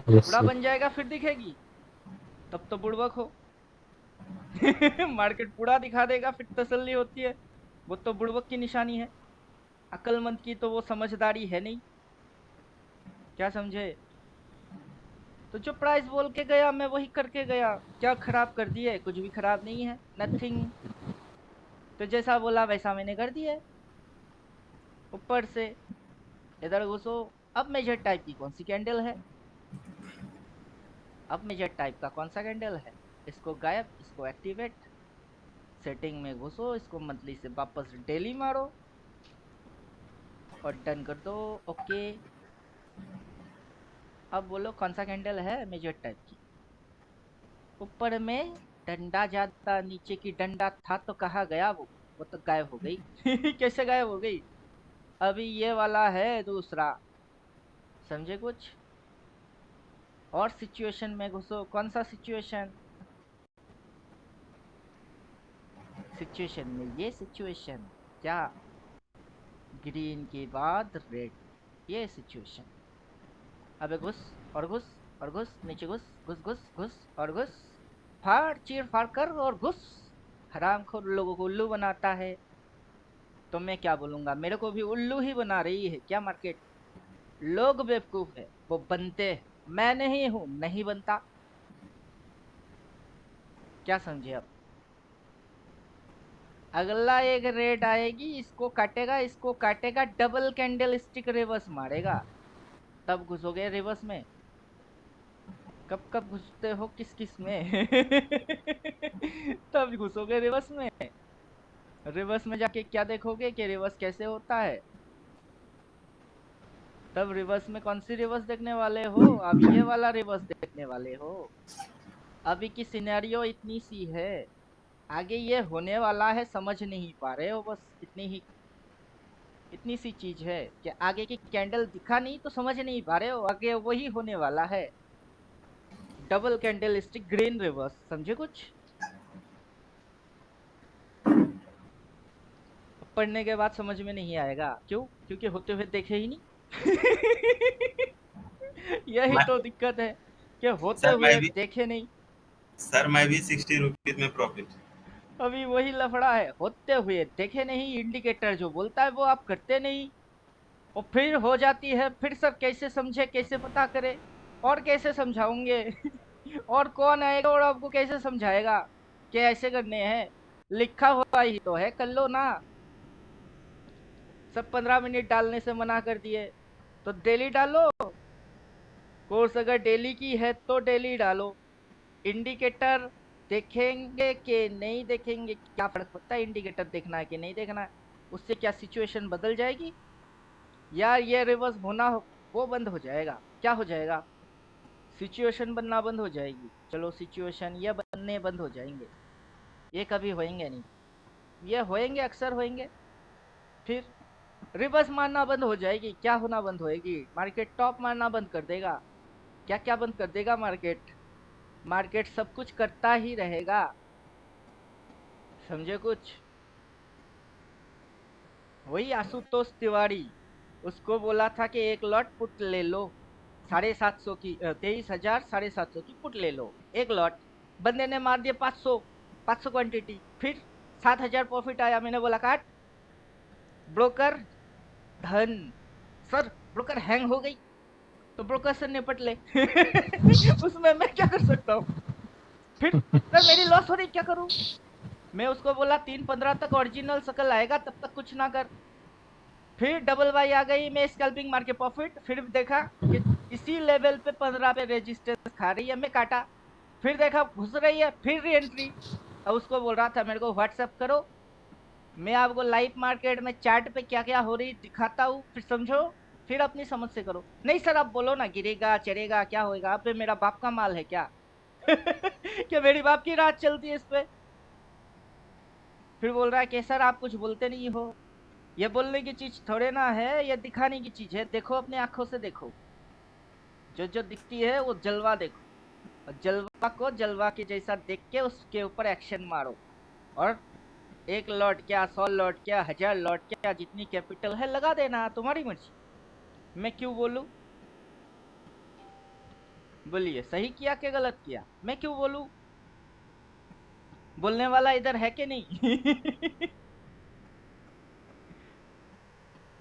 यस पूरा सर। बन जाएगा फिर दिखेगी, तब तो बुड़बक हो। मार्केट पूरा दिखा देगा फिर तसल्ली होती है, वो तो बुड़बक की निशानी है। अक्लमंद की तो वो समझदारी है नहीं, क्या समझे। तो जो प्राइस बोल के गया मैं वही करके गया, क्या खराब कर दिए, कुछ भी खराब नहीं है, नथिंग। तो जैसा बोला वैसा मैंने कर दिया। ऊपर से इधर घुसो। अब मेजर टाइप की कौन सी कैंडल है, अब मेजर टाइप का कौन सा कैंडल है, इसको गायब, इसको एक्टिवेट। सेटिंग में घुसो, इसको मंथली से वापस डेली मारो और डन कर दो। ओके, अब बोलो कौन सा कैंडल है मेजर टाइप की। ऊपर में डंडा जाता, नीचे की डंडा था तो कहा गया वो तो गायब हो गई। कैसे गायब हो गई, अभी ये वाला है दूसरा, समझे कुछ। और सिचुएशन में घुसो, कौन सा सिचुएशन, सिचुएशन में ये सिचुएशन, क्या ग्रीन के बाद रेड, ये सिचुएशन। अबे घुस और घुस और घुस, नीचे घुस, घुस घुस घुस और घुस, फाड़ चीर फाड़ कर और घुस। हरामखोर लोगों को उल्लू बनाता है, तो मैं क्या बोलूंगा, मेरे को भी उल्लू ही बना रही है क्या मार्केट। लोग बेवकूफ है, वो बनते हैं, मैं नहीं हूं, नहीं बनता, क्या समझे। अब अगला एक रेड आएगी, इसको काटेगा, इसको काटेगा, डबल कैंडल स्टिक रिवर्स मारेगा, तब घुसोगे रिवर्स में। कब कब घुसते हो किस किस में। तब घुसोगे रिवर्स में। रिवर्स में जाके क्या देखोगे कि रिवर्स कैसे होता है, तब रिवर्स में कौन सी रिवर्स देखने वाले हो, अब ये वाला रिवर्स देखने वाले हो। अभी की सिनेरियो इतनी सी है, आगे ये होने वाला है, समझ नहीं पा रहे हो, बस इतनी ही, इतनी सी चीज है कि आगे की कैंडल दिखा नहीं तो समझ नहीं पा रहे हो, आगे वही होने वाला है। Double candle stick green reverse, समझे कुछ। पढ़ने के बाद समझ में नहीं आएगा, क्यों, क्योंकि होते हुए देखे ही नहीं। यही मैं तो दिक्कत है कि होते सर मैं हुए भी देखे नहीं। सर मैं भी 60 रुपीज में प्रॉफिट। अभी वही लफड़ा है, होते हुए देखे नहीं, इंडिकेटर जो बोलता है वो आप करते नहीं, और फिर हो जाती है, फिर सर कैसे समझे कैसे पता करे। और कैसे समझाऊंगे? और कौन आएगा और आपको कैसे समझाएगा कि ऐसे करने हैं? लिखा हुआ ही तो है, कर लो ना। सब 15 मिनट डालने से मना कर दिए, तो डेली डालो। कोर्स अगर डेली की है तो डेली डालो। इंडिकेटर देखेंगे कि नहीं देखेंगे, क्या फर्क पड़ता है इंडिकेटर देखना है कि नहीं देखना है? उससे क्या सिचुएशन बदल जाएगी? यार ये रिवर्स होना वो बंद हो जाएगा। क्या हो जाएगा? सिचुएशन बनना बंद हो जाएगी। चलो सिचुएशन ये बनने बंद हो जाएंगे। ये कभी होएंगे नहीं। ये होएंगे, अक्सर होएंगे। फिर रिवर्स मारना बंद हो जाएगी। क्या होना बंद होएगी? मार्केट टॉप मारना बंद कर देगा। क्या क्या बंद कर देगा? मार्केट मार्केट सब कुछ करता ही रहेगा। समझे कुछ? वही आशुतोष तिवारी, उसको बोला था कि एक लॉट पुट ले लो 750 की, 23,000 750 की पुट ले लो एक लॉट। बंदे ने मार दिया 500 क्वांटिटी। फिर 7,000 प्रॉफिट आया। मैंने बोला काट। ब्रोकर धन। सर ब्रोकर हैंग हो गई, तो ब्रोकर से निपट ले। उसमें मैं क्या कर सकता हूँ? फिर सर मेरी लॉस हो रही, क्या करूं? मैं उसको बोला 3:15 तक ओरिजिनल शकल आएगा, तब तक कुछ ना कर। फिर डबल बाई आ गई, मैं स्कैल्पिंग मार के प्रॉफिट। फिर देखा कि इसी लेवल पे 15 पे रेजिस्टेंस खा रही है, मैं काटा। फिर देखा घुस रही है, फिर री एंट्री। अब उसको बोल रहा था मेरे को व्हाट्सएप करो, मैं आपको लाइव मार्केट में चार्ट पे क्या क्या हो रही दिखाता हूँ, फिर समझो, फिर अपनी समझ से करो। नहीं सर आप बोलो ना, गिरेगा चढ़ेगा क्या होएगा? अब मेरा बाप का माल है क्या? क्या मेरी बाप की रात चलती है इस पे? फिर बोल रहा है कि सर आप कुछ बोलते नहीं हो। ये बोलने की चीज थोड़े ना है, ये दिखाने की चीज है। देखो अपनी आंखों से देखो, जो जो दिखती है वो जलवा देखो, और जलवा को जलवा के जैसा देख के उसके ऊपर एक्शन मारो। और एक लॉट क्या, 100 लॉट क्या, 1000 लॉट क्या, जितनी कैपिटल है लगा देना, तुम्हारी मर्जी। मैं क्यों बोलूं? बोलिए सही किया कि गलत किया? मैं क्यों बोलूं? बोलने वाला इधर है कि नहीं?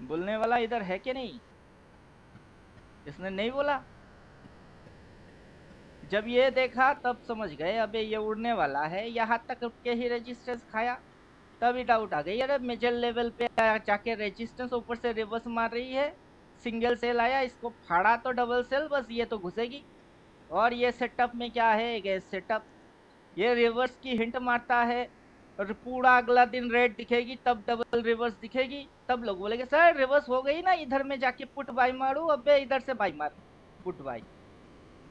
बोलने वाला इधर है कि नहीं? इसने नहीं बोला। जब ये देखा तब समझ गए अबे ये उड़ने वाला है, यहाँ तक उठ के ही रेजिस्टेंस खाया। तभी डाउट आ गई, अरे मेजर लेवल पे जाके रेजिस्टेंस ऊपर से रिवर्स मार रही है। सिंगल सेल आया, इसको फाड़ा तो डबल सेल, बस ये तो घुसेगी। और ये सेटअप में क्या है, ये सेटअप, ये रिवर्स की हिंट मारता है। और पूरा अगला दिन रेड दिखेगी, तब डबल रिवर्स दिखेगी, तब लोग बोलेंगे सर रिवर्स हो गई ना, इधर में जाके पुट बाई मारू, अबे इधर से बाई मार। पुट बाई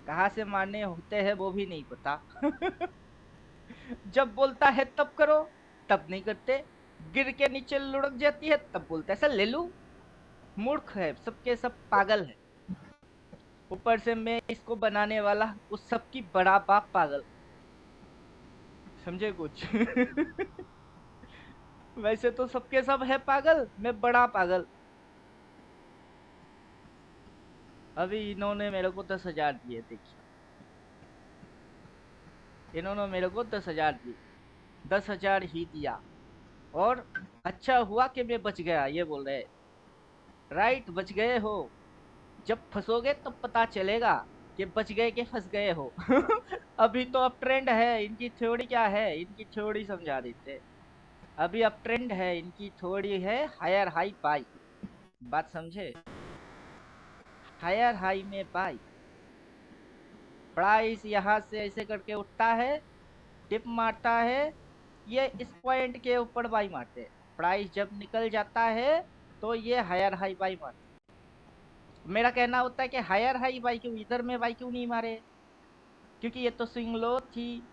कहाँ से मारने होते हैं वो भी नहीं पता। जब बोलता है तब करो, तब नहीं करते। गिर के नीचे लुढ़क जाती है तब बोलता है सर ले लूं। मूर्ख है, सबके सब पागल है। ऊपर से मैं इसको बनाने वाला, उस सब की बड़ा बाप पागल। समझे कुछ? वैसे तो सबके सब है पागल, मैं बड़ा पागल। अभी इन्होंने मेरे को 10,000 दिए, देखिए इन्होंने मेरे को 10,000 दिए, 10,000 ही दिया। और अच्छा हुआ कि मैं बच गया, ये बोल रहे। राइट, बच गए हो। जब फंसोगे तब पता चलेगा कि बच गए कि फंस गए हो। अभी तो अप ट्रेंड है, इनकी थ्योरी क्या है, इनकी थ्योरी समझा देते। अभी अप ट्रेंड है, इनकी थ्योरी है हायर हाई बाई। बात समझे? हायर हाई में बाई। प्राइस यहाँ से ऐसे करके उठता है, टिप मारता है, ये इस पॉइंट के ऊपर बाई मारते हैं। प्राइस जब निकल जाता है तो ये हायर हाई बाई मारते। मेरा कहना होता है कि हायर हाई बाई क्यों, इधर में बाई क्यों नहीं मारे? क्योंकि ये तो स्विंग लो थी।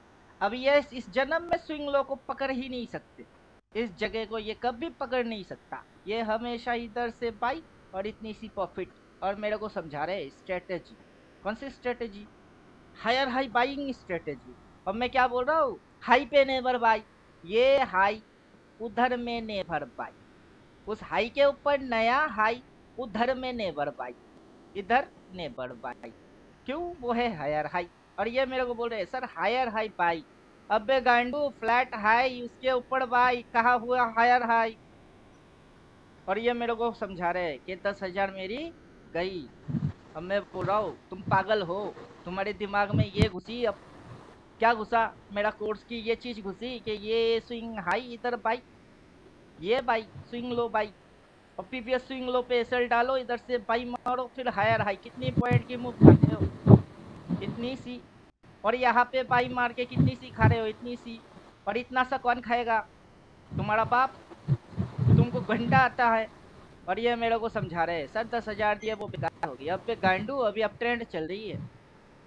अब ये इस जन्म में स्विंग लो को पकड़ ही नहीं सकते, इस जगह को ये कभी पकड़ नहीं सकता। ये हमेशा इधर से बाई और इतनी सी प्रॉफिट। और मेरे को समझा रहे स्ट्रेटेजी। कौन सी strategy? Higher high buying strategy. और मैं क्या बोल रहा हूँ, हाई पे नेवर बाई। ये हाई उधर में नेवर बाई, उस हाई के ऊपर नया हाई, उधर में नेवर बाई, इधर नेवर बाई। क्यों? वो है हायर हाई। और ये मेरे को बोल रहे हैं सर हायर हाई बाई। अबे गांडू, फ्लैट हाई उसके ऊपर बाई, कहा हुआ हायर हाई? और ये मेरे को समझा रहे हैं कि 10,000 मेरी गई। अब मैं बोल रहा हूँ तुम पागल हो, तुम्हारे दिमाग में ये घुसी, अब क्या घुसा, मेरा कोर्स की ये चीज घुसी कि ये स्विंग हाई इधर बाई, ये बाई स्विंग लो बाई, और प्रीवियस स्विंग लो पे एसएल डालो, इधर से बाई मारो, फिर हायर हाई। कितनी पॉइंट की मूव खाते हो? इतनी सी। और यहाँ पे बाई मार के कितनी सी खा रहे हो? इतनी सी। और इतना सा कौन खाएगा? तुम्हारा बाप। तुमको घंटा आता है। और ये मेरे को समझा रहे हैं सर 10,000 दिए वो बेकार हो गई। अब पे गांडू, अभी अप ट्रेंड चल रही है।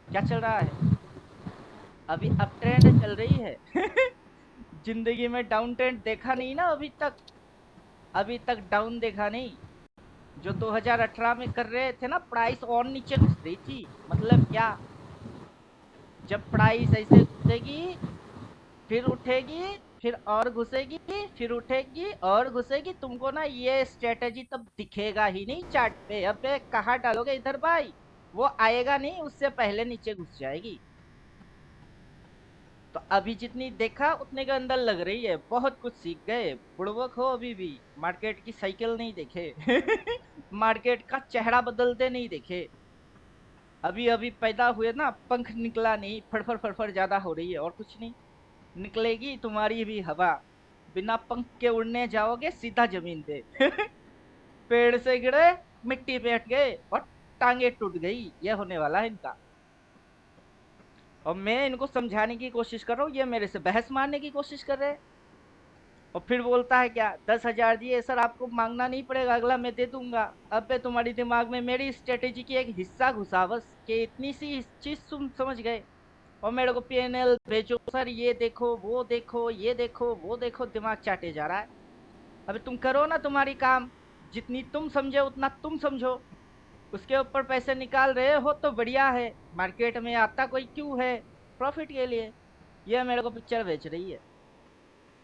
क्या चल रहा है? अभी अप ट्रेंड चल रही है। जिंदगी में डाउन ट्रेंड देखा नहीं ना अभी तक। अभी तक डाउन देखा नहीं। जो 2018 में कर रहे थे ना, प्राइस और नीचे घुस रही थी। मतलब क्या? जब प्राइस ऐसे घुसेगी, फिर उठेगी, फिर और घुसेगी, फिर उठेगी और घुसेगी, तुमको ना ये स्ट्रेटेजी तब दिखेगा ही नहीं चार्ट पे। अबे कहाँ डालोगे इधर भाई? वो आएगा नहीं, उससे पहले नीचे घुस जाएगी। तो अभी जितनी देखा उतने के अंदर लग रही है। बहुत कुछ सीख गए, बुड़बक हो अभी भी। मार्केट की साइकिल नहीं देखे। मार्केट का चेहरा बदलते नहीं देखे। अभी अभी पैदा हुए ना, पंख निकला नहीं, फड़फड़ फड़फड़ ज्यादा हो रही है और कुछ नहीं। निकलेगी तुम्हारी भी हवा। बिना पंख के उड़ने जाओगे सीधा जमीन पे। पेड़ से गिरे, मिट्टी पे अट गए और टांगे टूट गई। ये होने वाला है इनका। और मैं इनको समझाने की कोशिश कर रहा हूँ, ये मेरे से बहस मारने की कोशिश कर रहे हैं। और फिर बोलता है क्या, 10,000 दिए सर, आपको मांगना नहीं पड़ेगा, अगला मैं दे दूंगा। अब पे तुम्हारी दिमाग में मेरी स्ट्रेटेजी की एक हिस्सा घुसा बस, कि इतनी सी चीज तुम समझ गए। और मेरे को पीएनएल भेजो सर, ये देखो वो देखो ये देखो वो देखो, दिमाग चाटे जा रहा है। अभी तुम करो ना तुम्हारी काम। जितनी तुम समझे उतना तुम समझो। उसके ऊपर पैसे निकाल रहे हो तो बढ़िया है। मार्केट में आता कोई क्यों है? प्रॉफिट के लिए। ये मेरे को पिक्चर बेच रही है।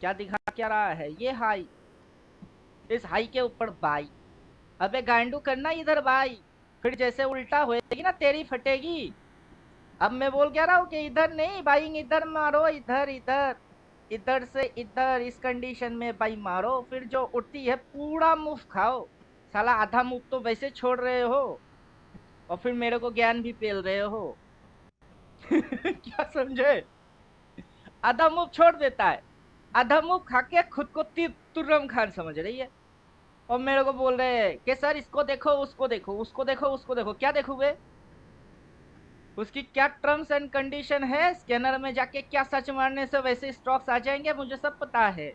क्या दिखा क्या रहा है? ये हाई, इस हाई के ऊपर बाई। अबे गांडू करना इधर बाई। फिर जैसे उल्टा होएगी ना तेरी फटेगी। अब मैं बोल क्या रहा हूँ कि इधर नहीं बाइंग, इधर मारो, इधर इधर। इधर से इधर इस कंडीशन में बाई मारो, फिर जो उठती है पूरा मुंह खाओ। साला आधा मुंह तो वैसे छोड़ रहे हो, और फिर मेरे को ज्ञान भी पेल रहे हो। क्या समझे? आधा मुंह छोड़ देता है, आधा मुंह खा के खुद को तुर्रम खान समझ रही है। और मेरे को बोल रहे हैं कि सर इसको देखो उसको देखो उसको देखो उसको देखो। क्या देखूं बे? उसकी क्या टर्म्स एंड कंडीशन है, स्कैनर में जाके क्या सर्च मारने से वैसे स्टॉक्स आ जाएंगे, मुझे सब पता है।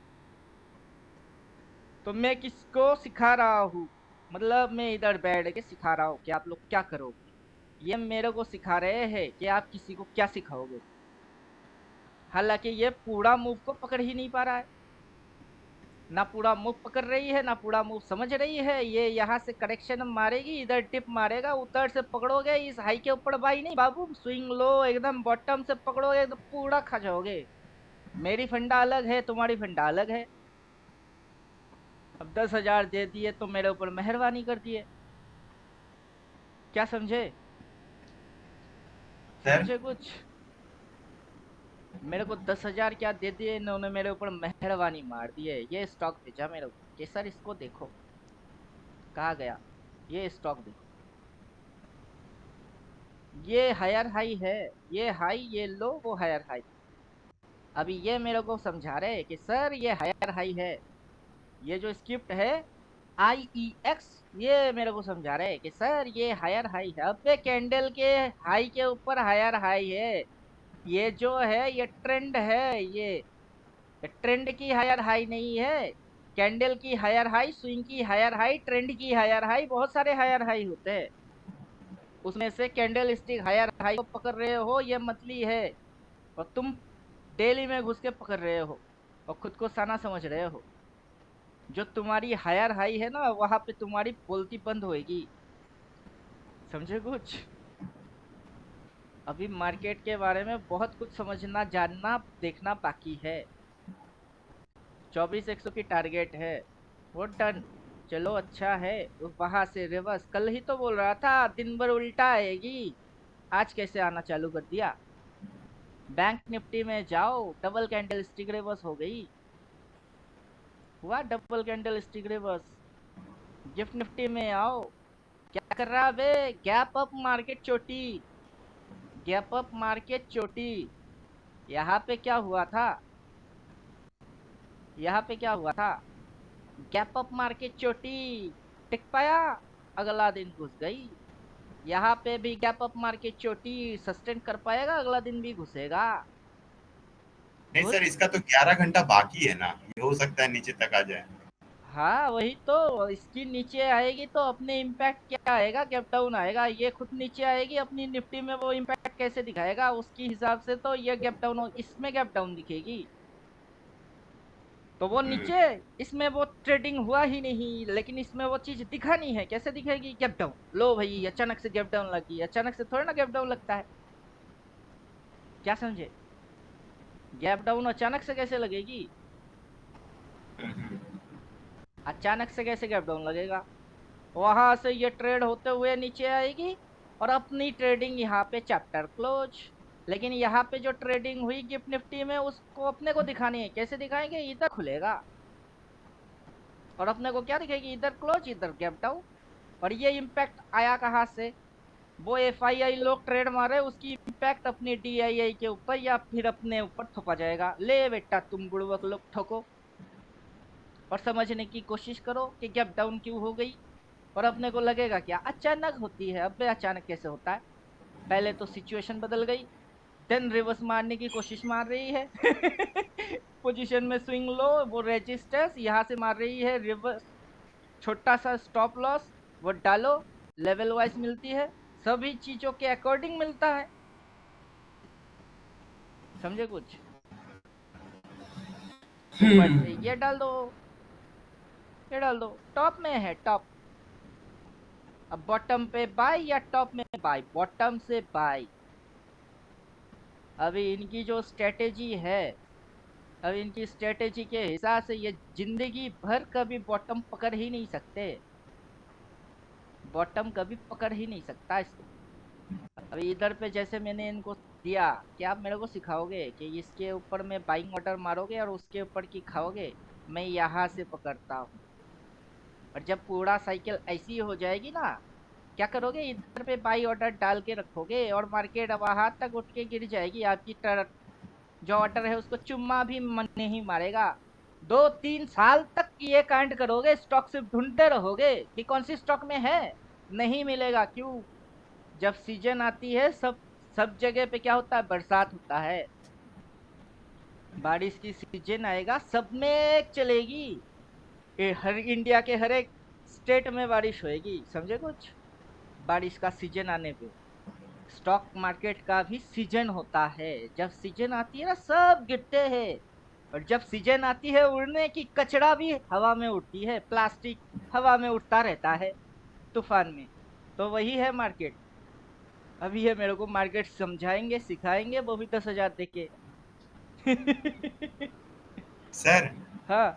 तो मैं किसको सिखा रहा हूँ? मतलब मैं इधर बैठ के सिखा रहा हूँ कि आप लोग क्या करोगे। ये मेरे को सिखा रहे हैं कि आप किसी को क्या सिखाओगे। हालांकि ये पूरा मूव को पकड़ ही नहीं पा रहा है। ना पूरा मूव पकड़ रही है, ना पूरा मूव समझ रही है। ये यहाँ से करेक्शन मारेगी, इधर टिप मारेगा, उधर से पकड़ोगे इस हाई के ऊपर बाई नहीं बाबू, स्विंग लो एकदम बॉटम से पकड़ोगे तो पूरा खा जाओगे। मेरी फंडा अलग है, तुम्हारी फंडा अलग है। अब 10,000 दे दिए तो मेरे ऊपर मेहरबानी कर दिए। क्या समझे? सर समझे कुछ? मेरे को 10,000 क्या दे दिए इन्होंने, मेरे ऊपर मेहरबानी मार दी है। ये स्टॉक भेजा मेरे को कि सर इसको देखो। कहा गया? ये स्टॉक देखो, ये हायर हाई है, ये हाई ये लो, वो हायर हाई। अभी ये मेरे को समझा रहे हैं कि सर ये हायर हाई है। ये जो स्क्रिप्ट है IEX, ये मेरे को समझा रहे हैं कि सर ये हायर हाई है। अबे कैंडल के हाई के ऊपर हायर हाई है। ये जो है ये ट्रेंड है। ये ट्रेंड की हायर हाई नहीं है। कैंडल की हायर हाई, स्विंग की हायर हाई, ट्रेंड की हायर हाई, बहुत सारे हायर हाई होते हैं। उसमें से कैंडल स्टिक हायर हाई को पकड़ रहे हो, ये मतली है। और तुम डेली में घुस के पकड़ रहे हो और खुद को साना समझ रहे हो। जो तुम्हारी हायर हाई है ना, वहां पे तुम्हारी बोलती बंद होएगी। समझे कुछ? अभी मार्केट के बारे में बहुत कुछ समझना जानना देखना बाकी है। 24,100 की टारगेट है, वो डन। चलो अच्छा है। वहां से रिवर्स, कल ही तो बोल रहा था दिन भर उल्टा आएगी, आज कैसे आना चालू कर दिया। बैंक निफ्टी में जाओ, डबल कैंडल स्टिक रिवर्स हो गई। हुआ double candle stick reverse. Gift Nifty में आओ, क्या कर रहा है बे? गैप अप मार्केट चोटी, गैप अप मार्केट चोटी। यहाँ पे क्या हुआ था, यहाँ पे क्या हुआ था? गैप अप मार्केट चोटी, टिक पाया, अगला दिन घुस गई। यहाँ पे भी गैप अप मार्केट चोटी, सस्टेन कर पाएगा, अगला दिन भी घुसेगा। नहीं घुस, सर, इसका तो 11 घंटा बाकी है ना, ये हो सकता है नीचे तक आ जाए। हाँ वही तो, इसकी नीचे आएगी तो अपने इम्पैक्ट क्या आएगा, गैप डाउन आएगा। ये खुद नीचे आएगी अपनी निफ्टी में, वो इम्पैक्ट कैसे दिखाएगा उसकी हिसाब से? तो ये गैप डाउन, इसमें गैप डाउन दिखेगी तो वो हम्म, नीचे, इसमें वो ट्रेडिंग हुआ ही नहीं, लेकिन इसमें वो चीज दिखानी है। कैसे दिखेगी? गैप डाउन, लो भाई अचानक से गैप डाउन लगी। अचानक से थोड़ा ना गैप डाउन लगता है, क्या समझे? गैप डाउन अचानक से कैसे लगेगी? हम्म, अचानक से कैसे गैप डाउन लगेगा? वहां से ये ट्रेड होते हुए नीचे आएगी और अपनी ट्रेडिंग यहाँ पे चैप्टर क्लोज। लेकिन यहाँ पे जो ट्रेडिंग हुई गिफ्ट निफ्टी में, उसको अपने को दिखानी है। कैसे दिखाएंगे? इधर खुलेगा और अपने को क्या दिखेगी? इधर क्लोज, इधर गैप डाउन। और ये इम्पैक्ट आया कहाँ से? वो एफआईआई लोग ट्रेड मारे, उसकी इम्पैक्ट अपनी डीआईआई के ऊपर या फिर अपने ऊपर थोपा जाएगा। ले बेटा तुम बुड़वक लोग ठोको और समझने की कोशिश करो कि गैप डाउन क्यों हो गई। और अपने को लगेगा क्या अचानक होती है? अबे अचानक कैसे होता है? पहले तो सिचुएशन बदल गई, देन रिवर्स मारने की कोशिश मार रही है। पोजीशन में स्विंग लो, वो रेजिस्टेंस यहाँ से मार रही है रिवर्स, छोटा सा स्टॉप लॉस वो डालो, लेवल वाइज मिलती है, सभी चीजों के अकॉर्डिंग मिलता है। समझे कुछ? ऊपर से ये डाल दो, ये डाल दो, टॉप में है टॉप। अब बॉटम पे बाय या टॉप में बाय? बॉटम से बाय। अभी इनकी जो स्ट्रेटेजी है, अब इनकी स्ट्रेटेजी के हिसाब से ये जिंदगी भर कभी बॉटम पकड़ ही नहीं सकते, बॉटम कभी पकड़ ही नहीं सकता इसको। अभी इधर पे जैसे मैंने इनको दिया, क्या आप मेरे को सिखाओगे कि इसके ऊपर में बाइंग ऑर्डर मारोगे और उसके ऊपर की खाओगे? मैं यहाँ से पकड़ता हूँ। और जब पूरा साइकिल ऐसी हो जाएगी ना, क्या करोगे? इधर पे बाई ऑर्डर डाल के रखोगे और मार्केट वहां तक उठ के गिर जाएगी, आपकी जो ऑर्डर है उसको चुम्मा भी मन नहीं मारेगा। 2-3 साल तक ये कांड करोगे, स्टॉक सिर्फ ढूंढते रहोगे कि कौन सी स्टॉक में है, नहीं मिलेगा। क्यों? जब सीजन आती है, सब सब जगह पे क्या होता है? बरसात होता है, बारिश की सीजन आएगा, सब में चलेगी। हर इंडिया के हर एक स्टेट में बारिश होएगी। समझे कुछ? बारिश का सीजन आने पे स्टॉक मार्केट का भी सीजन होता है। जब सीजन आती है ना, सब गिरते हैं। और जब सीजन आती है उड़ने की, कचरा भी हवा में उड़ती है, प्लास्टिक हवा में उड़ता रहता है तूफान में। तो वही है मार्केट। अभी ये मेरे को मार्केट समझाएंगे, सिखाएंगे, वो भी 10,000 देके। सर हाँ,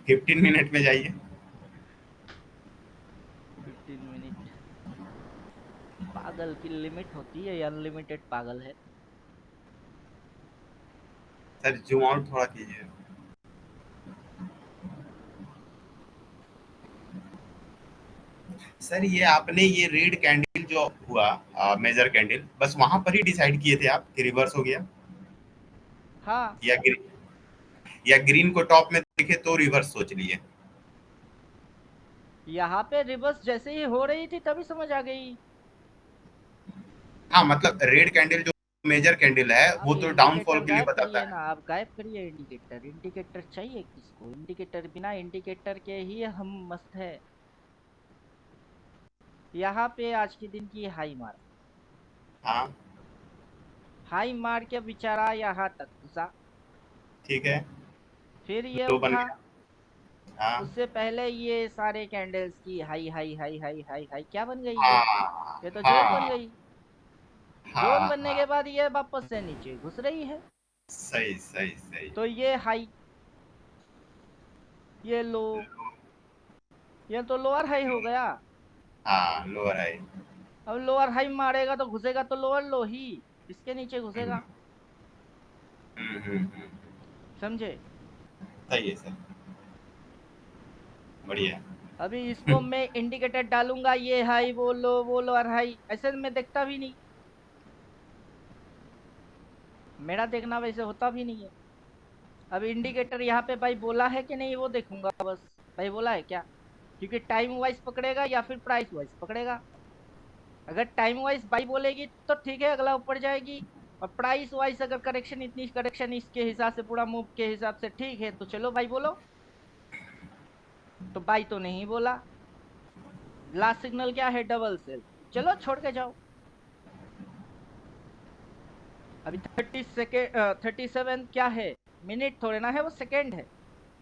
15 मिनट में जाइए। 15 मिनट? पागल की लिमिट होती है, अनलिमिटेड पागल है। सर जूम आउट थोड़ा कीजिए। सर ये आपने ये रेड कैंडल जो हुआ, मेजर कैंडल, बस वहां पर ही डिसाइड किए थे आप कि रिवर्स हो गया, हाँ, या या ग्रीन को टॉप में दिखे तो रिवर्स सोच लिए? यहाँ पे रिवर्स जैसे ही हो रही थी तभी समझ आ गई। हाँ मतलब रेड कैंडल जो मेजर कैंडल है आप वो तो इंडिकेटर डाउनफॉल के लिए गायब बताता करिए है। ना, आप गायब करिए इंडिकेटर। इंडिकेटर चाहिए किसको? इंडिकेटर, बिना इंडिकेटर के ही हम मस्त है। यहाँ पे आज के दिन की हाई मार, हाँ हाई मार के बेचारा यहाँ तक घुसा, ठीक है, फिर ये लो बन उठा। गया। हाँ उससे पहले ये सारे कैंडल्स की high high high high high high क्या बन गई? हाँ ये तो जोन बन हाँ गई। जोन हाँ बनने हाँ, के बाद ये वापस से नीचे घुस रही है। सही सही सही। तो ये हाई, ये लो, ये तो लोअर हाई हो गया। हाँ लोअर है। अब लोअर हाई मारेगा तो घुसेगा तो लोअर लो ही, इसके नीचे घुसेगा। समझे? सही है सर, बढ़िया। अभी इसको मैं इंडिकेटर डालूंगा, ये हाई वो लो और हाई, ऐसे मैं देखता भी नहीं, मेरा देखना वैसे होता भी नहीं है। अब इंडिकेटर यहाँ पे भाई बोला है कि नहीं वो देखूंगा बस, भाई बोला है क्या, क्योंकि टाइम वाइज पकड़ेगा या फिर प्राइस वाइज पकड़ेगा। अगर टाइम वाइज बाई बोलेगी तो ठीक है, अगला ऊपर जाएगी, और प्राइस वाइज अगर करेक्शन, इतनी करेक्शन इसके हिसाब से, पूरा मूव के हिसाब से ठीक है, तो चलो भाई बोलो, तो बाई तो नहीं बोला। लास्ट सिग्नल क्या है, डबल सेल, चलो छोड़ के जाओ। अभी 30 सेकेंड, 37 क्या है, मिनट थोड़े ना है, वो सेकेंड है।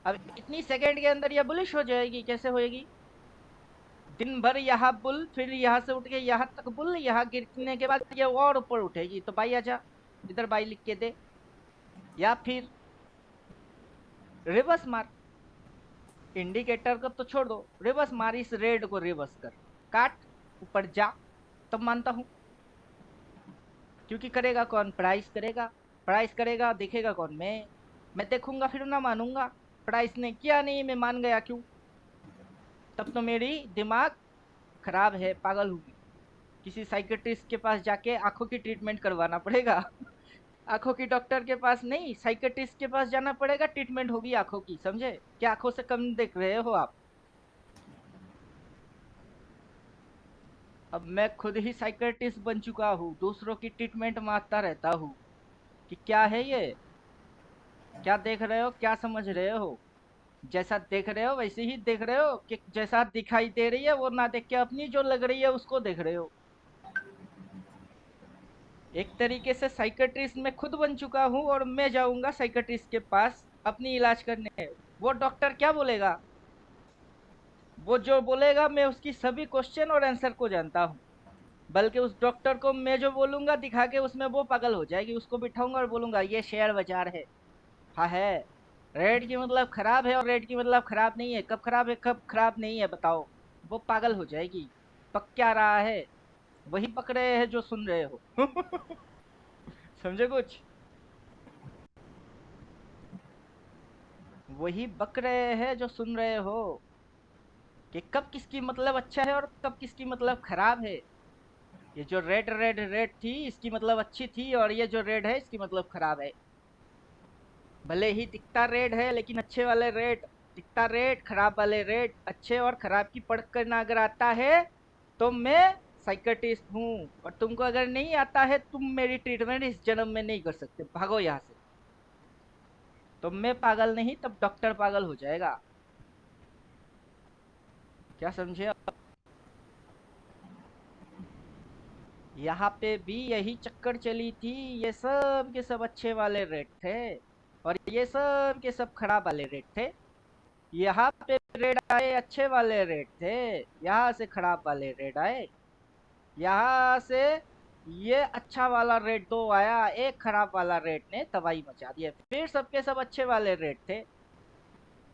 अब इतनी सेकेंड के अंदर ये बुलिश हो जाएगी, कैसे होएगी, दिन भर यहाँ बुल, फिर यहाँ से उठ के यहाँ तक बुल, यहाँ गिरने के बाद ये और ऊपर उठेगी, तो भाई आजा इधर बाई लिख के दे, या फिर रिवर्स मार। इंडिकेटर को तो छोड़ दो, रिवर्स मार, इस रेड को रिवर्स कर, काट, ऊपर जा, तब मानता हूं। क्योंकि करेगा कौन, प्राइस करेगा, प्राइस करेगा, देखेगा कौन, मैं देखूंगा फिर ना मानूंगा। प्राइस ने किया नहीं, मैं मान गया, क्यों, तब तो मेरी दिमाग खराब है, पागल होगी। किसी साइकेट्रिस्ट के पास जाके आंखों की ट्रीटमेंट करवाना पड़ेगा। आंखों की डॉक्टर के पास नहीं, साइकेट्रिस्ट के पास जाना पड़ेगा, ट्रीटमेंट होगी आंखों की, समझे, क्या आंखों से कम देख रहे हो आप। अब मैं खुद ही साइकेट्रिस्ट बन चुका हूँ, दूसरों की ट्रीटमेंट मांगता रहता हूँ कि क्या है ये, क्या देख रहे हो, क्या समझ रहे हो, जैसा देख रहे हो वैसे ही देख रहे हो, कि जैसा दिखाई दे रही है वो ना देख के अपनी जो लग रही है उसको देख रहे हो। एक तरीके से साइकेट्रिस्ट मैं खुद बन चुका हूँ, और मैं जाऊंगा साइकेट्रिस्ट के पास अपनी इलाज करने। वो डॉक्टर क्या बोलेगा, वो जो बोलेगा मैं उसकी सभी क्वेश्चन और आंसर को जानता हूँ। बल्कि उस डॉक्टर को मैं जो बोलूंगा दिखा के, उसमें वो पागल हो जाएगी, उसको बिठाऊंगा और बोलूंगा ये शेयर बाजार है। हाँ है, रेड की मतलब खराब है, और रेड की मतलब खराब नहीं है, कब खराब है कब खराब नहीं है बताओ, वो पागल हो जाएगी। पक क्या रहा है, वही पक रहे हैं जो सुन रहे हो। समझे कुछ, वही बक रहे हैं जो सुन रहे हो, कि कब किसकी मतलब अच्छा है और कब किसकी मतलब खराब है। ये जो रेड रेड रेड थी इसकी मतलब अच्छी थी, और ये जो रेड है इसकी मतलब खराब है। भले ही दिखता रेड है, लेकिन अच्छे वाले रेड, दिखता रेड खराब वाले रेड, अच्छे और खराब की परख करना अगर आता है तो मैं साइकेट्रिस्ट हूँ। और तुमको अगर नहीं आता है, तुम मेरी ट्रीटमेंट इस जन्म में नहीं कर सकते, भागो यहाँ से। तो मैं पागल नहीं, तब डॉक्टर पागल हो जाएगा। क्या समझे आप? यहाँ पे भी यही चक्कर चली थी, ये सब के सब अच्छे वाले रेट थे, और ये सब के सब खराब वाले रेट थे। यहाँ पे रेट आए, अच्छे वाले रेट थे, यहाँ से खराब वाले रेट आए, यहाँ से ये अच्छा वाला रेट दो आया, एक खराब वाला रेट ने तबाही मचा दिया, फिर सबके सब अच्छे वाले रेट थे,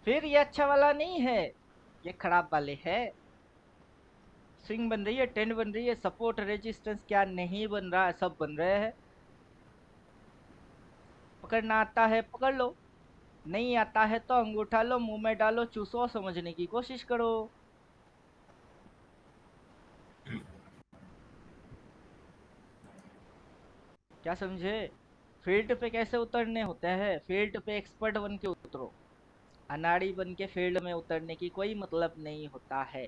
फिर ये अच्छा वाला नहीं है, ये खराब वाले है। स्विंग बन रही है, ट्रेंड बन रही है, सपोर्ट रेजिस्टेंस क्या नहीं बन रहा है, सब बन रहे हैं। पकड़ना आता है पकड़ लो, नहीं आता है तो अंगूठा लो, मुंह में डालो, चूसो, समझने की कोशिश करो। क्या समझे, फील्ड पे कैसे उतरने होते हैं, फील्ड पे एक्सपर्ट बन के उतरो, अनाड़ी बन के फील्ड में उतरने की कोई मतलब नहीं होता है।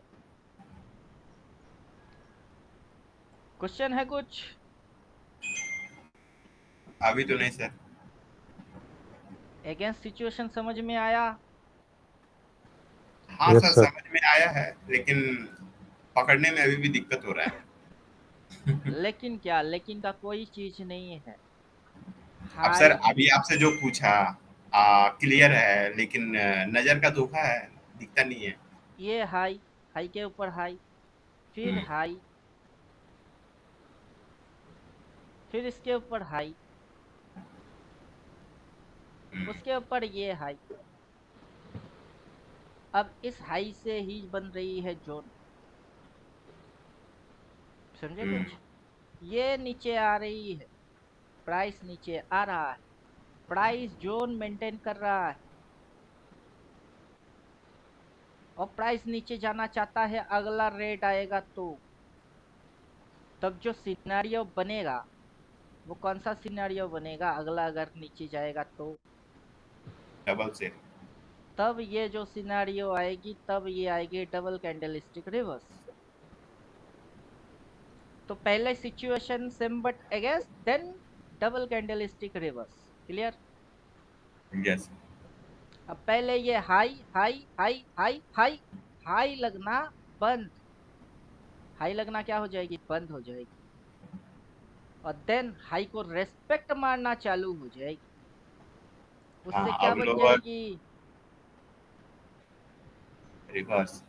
क्वेश्चन है कुछ? अभी तो नहीं सर। अगेंस्ट सिचुएशन समझ में आया? हाँ यस सर, सर। समझ में आया है, लेकिन पकड़ने में अभी भी दिक्कत हो रहा है। लेकिन क्या, लेकिन का कोई चीज नहीं है। अब सर, हाई, अभी आपसे जो पूछा क्लियर है, लेकिन नजर का धोखा है, दिखता नहीं है। ये हाई, हाई के ऊपर हाई, फिर हम्म, हाई, फिर इसके ऊपर हाई, हम्म, उसके ऊपर ये हाई। अब इस हाई से ही बन रही है जोन, समझे हम्म, कुछ, ये नीचे आ रही है, प्राइस नीचे आ रहा है, प्राइस जोन मेंटेन कर रहा है। और प्राइस नीचे जाना चाहता है, अगला रेट आएगा तो तब जो सिनेरियो बनेगा वो कौन सा सिनेरियो बनेगा, अगला अगर नीचे जाएगा तो डबल सेल। तब ये जो सिनेरियो आएगी तब ये आएगी डबल कैंडलस्टिक रिवर्स। तो पहले situation same but against, then double candlestick reverse. Clear? Yes. अब पहले ये high high high high high high लगना बंद, हाई लगना क्या हो जाएगी, बंद हो जाएगी, और देन हाई को रेस्पेक्ट मारना चालू हो जाएगी। उससे हाँ, क्या अब बन लोअर जाएगी, रिवर्स।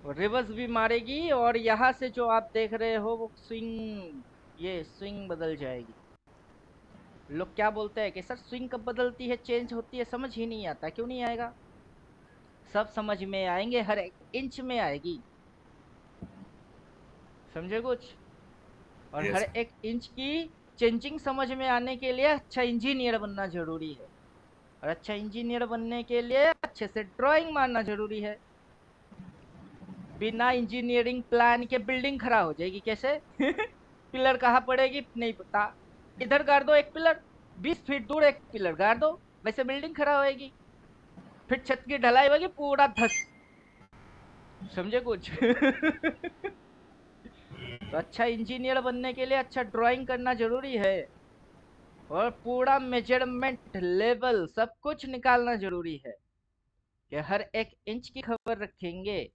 रिवर्स भी मारेगी, और यहाँ से जो आप देख रहे हो वो स्विंग, ये स्विंग बदल जाएगी। लोग क्या बोलते हैं कि सर स्विंग कब बदलती है, चेंज होती है, समझ ही नहीं आता। क्यों नहीं आएगा, सब समझ में आएंगे, हर एक इंच में आएगी। समझे कुछ? और हर यस। एक इंच की चेंजिंग समझ में आने के लिए अच्छा इंजीनियर बनना जरूरी है, और अच्छा इंजीनियर बनने के लिए अच्छे से ड्राइंग मारना जरूरी है। बिना इंजीनियरिंग प्लान के बिल्डिंग खड़ा हो जाएगी कैसे? पिलर कहाँ पड़ेगी नहीं पता, इधर गाड़ दो एक पिलर, 20 फीट दूर एक पिलर गाड़ दो, वैसे बिल्डिंग खड़ा होएगी। फिर छत की ढलाई होगी पूरा धस। समझे कुछ? तो अच्छा इंजीनियर बनने के लिए अच्छा ड्राइंग करना जरूरी है, और पूरा मेजरमेंट लेवल सब कुछ निकालना जरूरी है, कि हर एक इंच की खबर रखेंगे।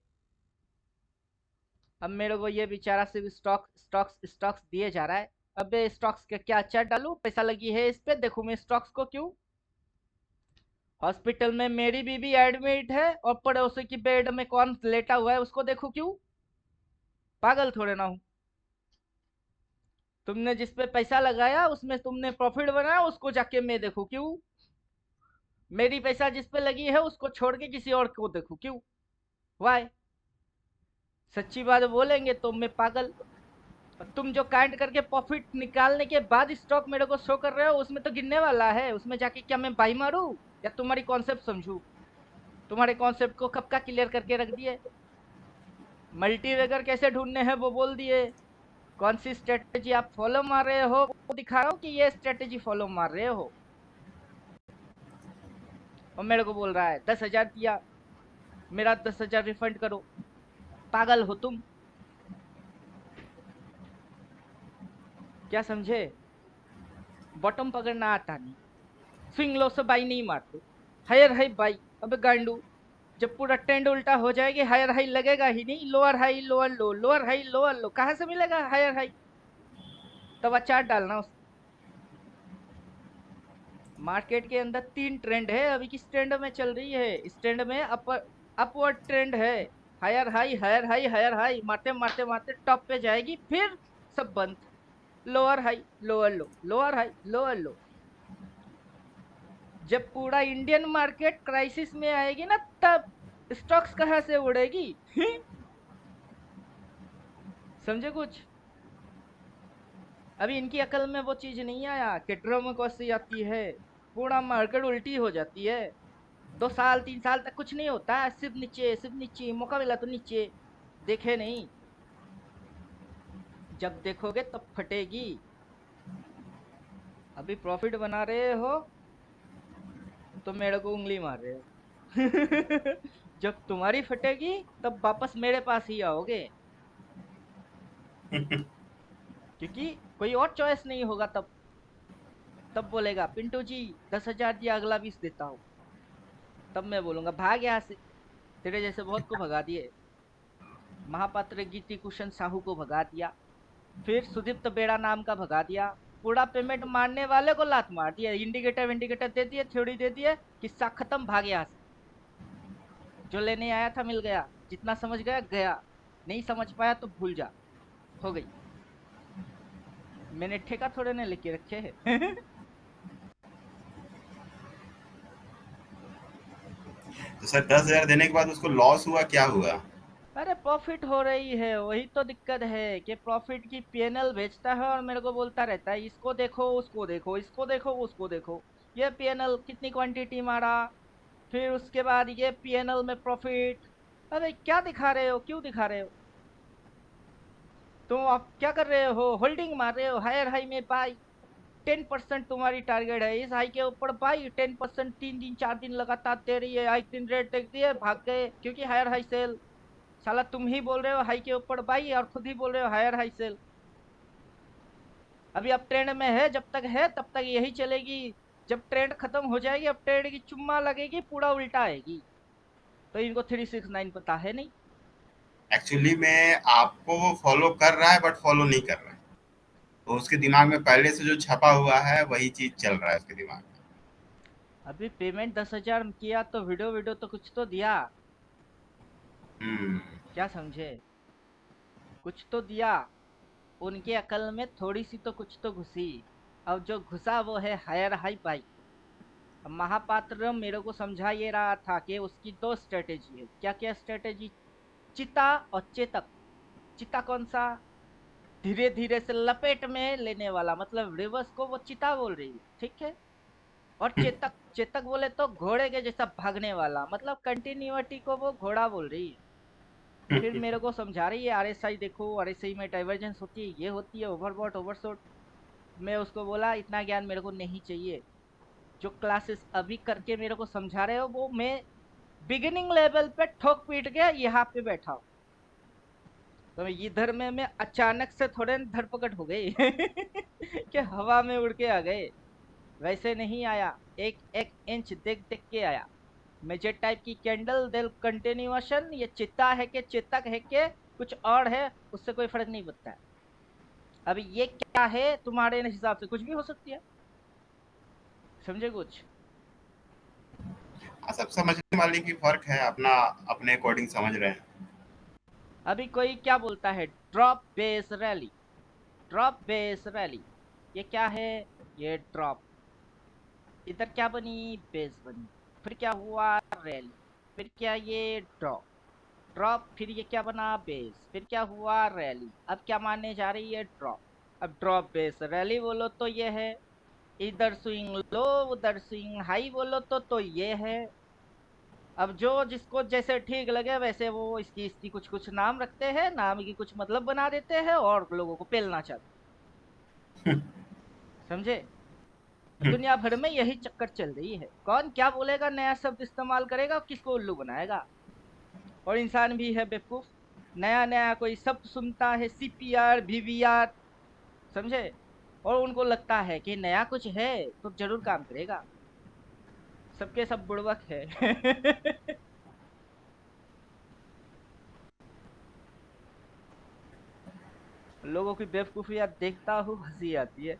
अब मेरे को ये बेचारा सिर्फ स्टॉक्स दिए जा रहा है। अबे स्टॉक्स का क्या चार्ट डालूं, पैसा लगी है इस पे, देखूं मैं स्टॉक्स को क्यों? हॉस्पिटल में मेरी बीबी एडमिट है और पड़ोसी की बेड में कौन लेटा हुआ है उसको देखूं क्यों? पागल थोड़े ना हूं। तुमने जिस पे पैसा लगाया उसमें तुमने प्रॉफिट बनाया, उसको जाके मैं देखूं क्यों? मेरी पैसा जिस पे लगी है उसको छोड़ के किसी और को देखूं क्यों? वाई? सच्ची बात बोलेंगे तो मैं पागल। तुम जो काइंड करके प्रॉफिट निकालने के बाद स्टॉक मेरे को शो कर रहे हो, उसमें तो गिनने वाला है, उसमें जाके क्या मैं बाई मारू या तुम्हारी कॉन्सेप्ट समझू? तुम्हारे कॉन्सेप्ट को कब का क्लियर करके रख दिए। मल्टीवेगर कैसे ढूंढने हैं वो बोल दिए, कौन सी स्ट्रेटेजी आप फॉलो मार रहे हो वो दिखा रहा हूँ कि ये स्ट्रेटेजी फॉलो मार रहे हो। और मेरे को बोल रहा है 10,000 दिया, मेरा 10,000 रिफंड करो। पागल हो तुम? क्या समझे? बॉटम पकड़ना आता नहीं, स्विंग लो से बाई नहीं मारते, हायर हाई बाई। अबे गांडू, जब पूरा ट्रेंड उल्टा हो जाएगी हायर हाई लगेगा ही नहीं, lower high lower low, lower high lower लो, कहां से मिलेगा हायर हाई? तब अचार डालना उस। मार्केट के अंदर 3 ट्रेंड है, अभी किस ट्रेंड में चल रही है? इस ट्रेंड में अपवर्ड ट्रेंड है। Higher high higher high higher high मारते मारते मारते टॉप पे जाएगी, फिर सब बंद, lower high lower low, lower high lower low. जब पूरा इंडियन मार्केट क्राइसिस में आएगी ना, तब स्टॉक्स कहां से उड़ेगी? समझे कुछ? अभी इनकी अकल में वो चीज नहीं आया कि ड्रम कौसी आती है, पूरा मार्केट उल्टी हो जाती है। 2 साल 3 साल तक कुछ नहीं होता है, सिर्फ नीचे मौका मिला तो नीचे, देखे नहीं। जब देखोगे तब फटेगी। अभी प्रॉफिट बना रहे हो तो मेरे को उंगली मार रहे हो। जब तुम्हारी फटेगी तब वापस मेरे पास ही आओगे, क्योंकि कोई और चॉइस नहीं होगा। तब बोलेगा पिंटू जी 10,000 दिया, अगला 20 देता हूँ। तब मैं बोलूंगा भाग यहाँ से, तेरे जैसे बहुत को भगा दिए। महापात्र गीति कुशन साहू को भगा दिया, फिर सुदीप्त बेड़ा नाम का भगा दिया, पूरा पेमेंट मारने वाले को लात मार दिया, इंडिकेटर विंडिकेटर दे दिए, थ्योरी दे दिए, किस्सा खत्म, भाग यहाँ से। जो लेने आया था मिल गया, जितना समझ गया गया, नहीं समझ पाया तो भूल जा, हो गई। मैंने ठेका थोड़े ने लेके रखे है। तो सर 10,000 देने के बाद उसको लॉस हुआ, क्या हुआ? अरे प्रॉफिट हो रही है, वही तो दिक्कत है कि प्रॉफिट की पीएनएल भेजता है और मेरे को बोलता रहता है इसको देखो उसको देखो, इसको देखो उसको देखो, ये पीएनएल कितनी क्वांटिटी मारा, फिर उसके बाद ये पीएनएल में प्रॉफिट, अबे क्या दिखा रहे हो, क्यों दिखा रहे हो? तो आप क्या कर रहे हो? होल्डिंग मार रहे हो। हायर हाई में बाई 10% तुम्हारी टारगेट है, इस हाई के ऊपर बाई 10%, 3 दिन 4 दिन लगातार दे रही है। एक दिन रेट देख दिए भाग गए, क्योंकि हायर हाई सेल। साला तुम ही बोल रहे हो हाई के ऊपर बाई और खुद ही बोल रहे हो हायर हाई सेल। अभी अब ट्रेंड में है, जब तक है तब तक यही चलेगी। जब ट्रेंड खत्म हो जाएगी, अब ट्रेंड की चुम्मा लगेगी, पूरा उल्टा आएगी। तो इनको 369 पता है नहीं। एक्चुअली में आपको वो फॉलो कर रहा है बट फॉलो नहीं कर रहा है, तो उसके दिमाग में पहले से जो छपा हुआ है वही चीज चल रहा है उसके दिमाग में। अभी पेमेंट 10,000 किया तो वीडियो वीडियो तो कुछ तो दिया। हम्म। क्या समझे? कुछ तो दिया। उनके अकल में थोड़ी सी तो कुछ तो घुसी। अब जो घुसा वो है हायर हाई बाई। अब महापात्र मेरे को समझा ये रहा था कि उसकी दो स्ट्रेटेजी है। क्या क्या स्ट्रेटेजी? चिता और चेतक। चिता कौन सा? धीरे धीरे से लपेट में लेने वाला, मतलब रिवर्स को वो चिता बोल रही है, ठीक है। और चेतक, चेतक बोले तो घोड़े के जैसा भागने वाला, मतलब कंटिन्यूटी को वो घोड़ा बोल रही है। फिर मेरे को समझा रही है आरएसआई देखो, आरएसआई में डाइवर्जेंस होती है, ये होती है, ओवरबॉट ओवरशॉट। मैं उसको बोला इतना ज्ञान मेरे को नहीं चाहिए। जो क्लासेस अभी करके मेरे को समझा रहे हो वो मैं बिगिनिंग लेवल पे ठोक पीट के यहाँ पे बैठा हूँ। तो इधर में मैं अचानक से थोड़े न धरपकड़ हो गई कि हवा में उड़ के आ गए। वैसे नहीं आया, एक एक इंच देख देख के आया। मेजर टाइप की कैंडल दिल कंटिन्यूएशन, ये चित्ता है कि चेतक है कि कुछ और है, उससे कोई फर्क नहीं पड़ता है। अभी ये क्या है तुम्हारे हिसाब से कुछ भी हो सकती है। समझे कुछ? सब समझने वाले की फर्क है, अपना अपने अकॉर्डिंग समझ रहे हैं। अभी कोई क्या बोलता है drop base rally. Drop base rally, ये क्या है? ये ड्रॉप, इधर क्या बनी? बेस बनी। फिर क्या हुआ? रैली। फिर क्या? ये ड्रॉप। ड्रॉप, फिर ये क्या बना? बेस। फिर क्या हुआ? रैली। अब क्या मानने जा रही है? ड्रॉप। अब ड्रॉप बेस रैली बोलो तो ये है। इधर स्विंग लो, उधर स्विंग हाई बोलो तो ये है। अब जो जिसको जैसे ठीक लगे वैसे वो इसकी इसकी कुछ कुछ नाम रखते हैं, नाम की कुछ मतलब बना देते हैं और लोगों को पेलना चाहते हैं। समझे? दुनिया भर में यही चक्कर चल रही है। कौन क्या बोलेगा, नया शब्द इस्तेमाल करेगा, किसको उल्लू बनाएगा। और इंसान भी है बेवकूफ। नया नया कोई शब्द सुनता है, सीपीआर, वीवीआर। समझे? और उनको लगता है कि नया कुछ है तो जरूर काम करेगा। सबके सब बुड़बक है लोगों की बेवकूफियां देखता हूँ हंसी आती है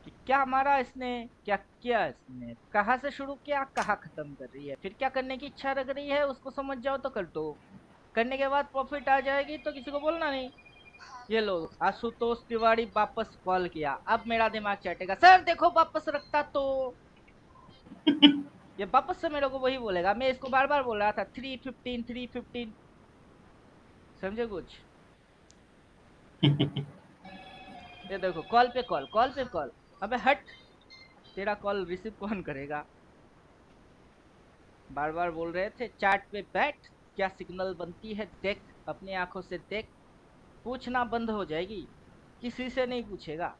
कि क्या मारा इसने, क्या किया इसने, कहाँ से शुरू किया कहाँ खत्म कर रही है, फिर क्या करने की इच्छा रख रही है, उसको समझ जाओ तो कर दो। करने के बाद प्रॉफिट आ जाएगी तो किसी को बोलना नहीं। ये लो, आशुतोष तिवारी वापस कॉल किया, अब मेरा दिमाग चटेगा, सर देखो वापस रखता तो। ये वापस से मेरे को वही बोलेगा, मैं इसको बार बार बोल रहा था 315 315। समझे कुछ? ये देखो कॉल पे कॉल, कॉल पे कॉल। अबे हट, तेरा कॉल रिसीव कौन करेगा? बार बार बोल रहे थे चार्ट पे बैठ, क्या सिग्नल बनती है देख, अपनी आंखों से देख। पूछना बंद हो जाएगी, किसी से नहीं पूछेगा।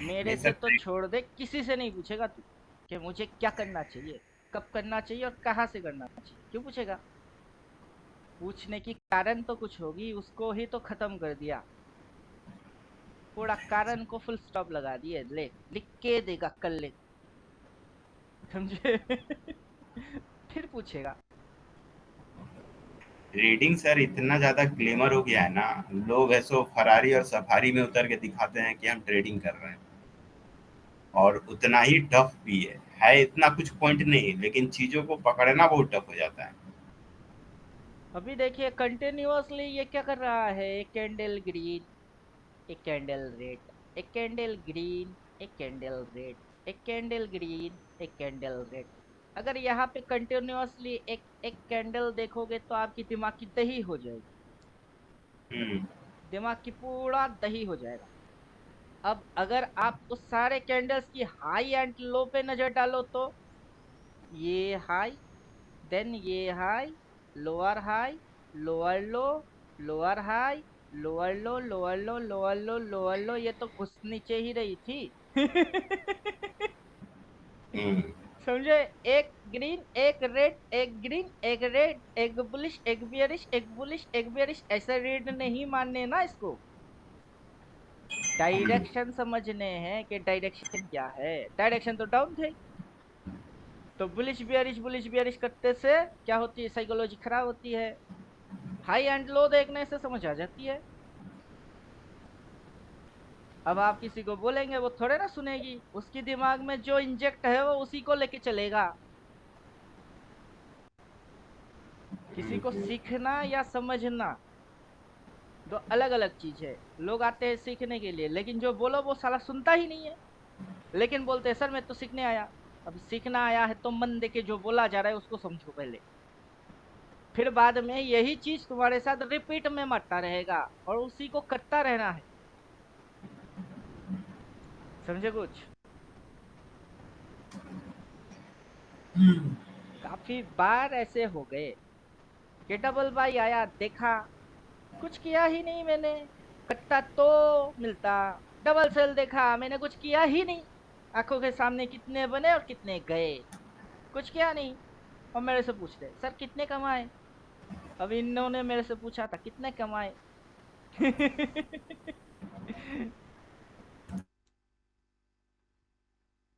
मेरे नहीं से सर, तो छोड़ दे, किसी से नहीं पूछेगा तू कि मुझे क्या करना चाहिए, कब करना चाहिए और कहाँ से करना चाहिए। क्यों पूछेगा? पूछने की कारण तो कुछ होगी, उसको ही तो खत्म कर दिया। पूरा कारण को फुल स्टॉप लगा दिए, ले लिख के देगा कल ले। समझे? फिर पूछेगा। रीडिंग सर इतना ज्यादा ग्लैमर हो गया है ना, लोग ऐसो फरारी और सफारी में उतर के दिखाते हैं कि हम ट्रेडिंग कर रहे हैं, और उतना ही टफ भी है इतना कुछ पॉइंट नहीं, लेकिन चीजों को पकड़ना बहुत टफ हो जाता है। अभी देखिए कंटिन्यूअसली ये क्या कर रहा है, एक कैंडल ग्रीन, एक कैंडल रेड, एक कैंडल ग्रीन, एक कैंडल रेड, एक कैंडल ग्रीन, एक कैंडल रेड। अगर यहाँ पे कंटिन्यूअसली एक एक कैंडल देखोगे तो आपकी दिमाग की दही हो जाएगी। हम्म। दिमाग की पूरा दही हो जाएगा। अब अगर आप उस सारे कैंडल्स की हाई एंड लो पे नजर डालो तो ये हाई, देन ये high, lower high, lower low, lower high, lower low, lower low, lower low, lower लो, ये तो घुस नीचे ही रही थी। हम्म, समझे? एक ग्रीन, एक रेड, एक ग्रीन, एक रेड, एक बुलिश, एक बियरिश, एक बुलिश, एक बियरिश, ऐसे रीड नहीं मानने ना इसको। हम्म, डायरेक्शन समझने हैं कि डायरेक्शन क्या है। डायरेक्शन तो डाउन थे, तो बुलिश बियरिश करते से क्या होती है? साइकोलॉजी खराब होती है। हाई एंड लो देखने से समझ आ जाती है। अब आप किसी को बोलेंगे, वो थोड़े ना सुनेगी। उसकी दिमाग में जो इंजेक्ट है वो उसी को लेके चलेगा। किसी को सीखना या समझना दो अलग अलग चीज है। लोग आते हैं सीखने के लिए, लेकिन जो बोलो वो साला सुनता ही नहीं है। लेकिन बोलते हैं सर मैं तो सीखने आया। अब सीखना आया है तो मन दे के जो बोला जा रहा है उसको समझो पहले। फिर बाद में यही चीज तुम्हारे साथ रिपीट में मरता रहेगा और उसी को करता रहना है। समझे कुछ? काफी बार ऐसे हो गए कि डबल बाई आया, देखा, कुछ किया ही नहीं मैंने। कट्टा तो मिलता। डबल सेल देखा, मैंने कुछ किया ही नहीं। आंखों के सामने कितने बने और कितने गए, कुछ किया नहीं। और मेरे से पूछ रहे सर कितने कमाए। अब इन्होंने मेरे से पूछा था कितने कमाए।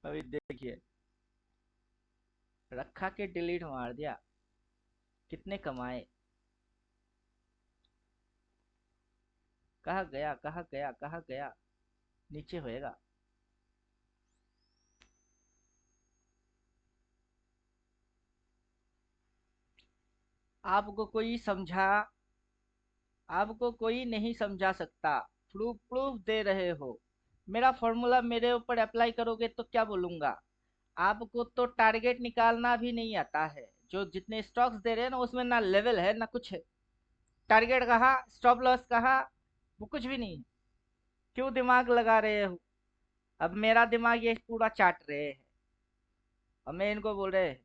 अभी देखिए, रखा के डिलीट मार दिया। कितने कमाए, कहा गया, कहा गया, कहा गया, नीचे होएगा। आपको कोई समझा, आपको कोई नहीं समझा सकता। प्रूफ प्रूफ दे रहे हो। मेरा फॉर्मूला मेरे ऊपर अप्लाई करोगे तो क्या बोलूंगा? आपको तो टारगेट निकालना भी नहीं आता है। जो जितने स्टॉक्स दे रहे हैं ना, उसमें ना लेवल है ना कुछ है। टारगेट कहा, स्टॉप लॉस कहा, वो कुछ भी नहीं है। क्यों दिमाग लगा रहे हो? अब मेरा दिमाग ये पूरा चाट रहे हैं। और मैं इनको बोल रहे हैं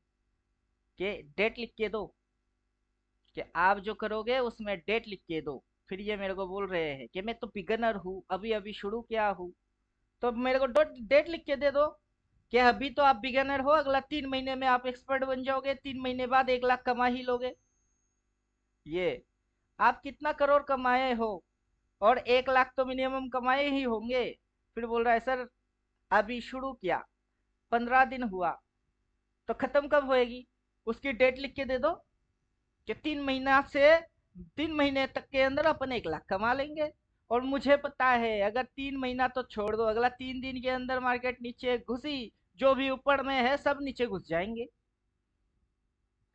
कि डेट लिख के दो, कि आप जो करोगे उसमें डेट लिख के दो। फिर ये मेरे को बोल रहे हैं कि मैं तो बिगनर हूँ, अभी अभी शुरू किया हूँ। तो मेरे को डेट लिख के दे दो कि अभी तो आप बिगनर हो, अगला 3 महीने में आप एक्सपर्ट बन जाओगे, 3 महीने बाद 1 लाख कमा ही लोगे। ये आप कितना करोड़ कमाए हो? और 1 लाख तो मिनिमम कमाए ही होंगे। फिर बोल रहा है सर अभी शुरू किया, 15 दिन हुआ, तो खत्म कब होएगी? उसकी डेट लिख के दे दो कि 3 महीना से 3 महीने तक के अंदर अपन 1 लाख कमा लेंगे। और मुझे पता है अगर 3 महीना तो छोड़ दो, अगला 3 दिन के अंदर मार्केट नीचे घुसी, जो भी ऊपर में है सब नीचे घुस जाएंगे।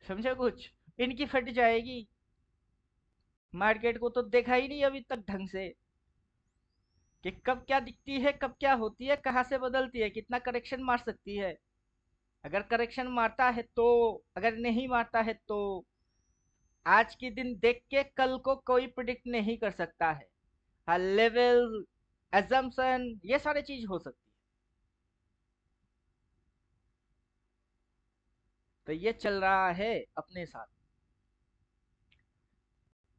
समझे कुछ? इनकी फट जाएगी। मार्केट को तो देखा ही नहीं अभी तक ढंग से कि कब क्या दिखती है, कब क्या होती है, कहाँ से बदलती है, कितना करेक्शन मार सकती है। अगर करेक्शन मारता है तो, अगर नहीं मारता है तो। आज के दिन देख के कल को कोई प्रिडिक्ट नहीं कर सकता है। हाँ, लेवल, एजम्पशन, ये सारी चीज हो सकती है। तो ये चल रहा है अपने साथ।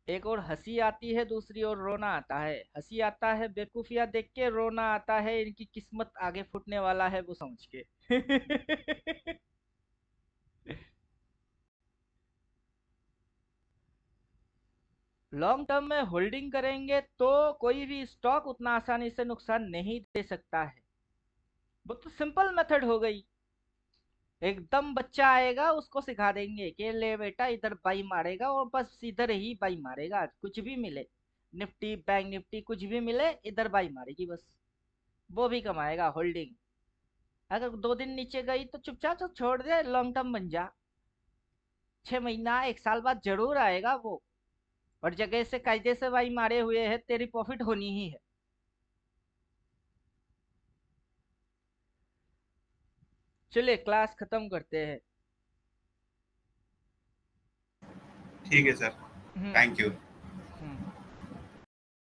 एक और हंसी आती है, दूसरी ओर रोना आता है। हंसी आता है बेवकूफिया देख के, रोना आता है इनकी किस्मत आगे फूटने वाला है वो समझ के। लॉन्ग टर्म में होल्डिंग करेंगे तो कोई भी स्टॉक उतना आसानी से नुकसान नहीं दे सकता है। वो तो सिंपल मेथड हो गई। एकदम बच्चा आएगा उसको सिखा देंगे कि ले बेटा इधर बाई मारेगा, और बस इधर ही बाई मारेगा, कुछ भी मिले, निफ्टी बैंक निफ्टी कुछ भी मिले, इधर बाई मारेगी बस। वो भी कमाएगा होल्डिंग। अगर 2 दिन नीचे गई तो चुपचाप तो छोड़ दे, लॉन्ग टर्म बन जा। 6 महीना 1 साल बाद जरूर आएगा वो। और जगह से कायदे से बाई मारे हुए है, तेरी प्रॉफिट होनी ही है। चलिए क्लास खत्म करते हैं। ठीक है सर। हम्म। Thank you.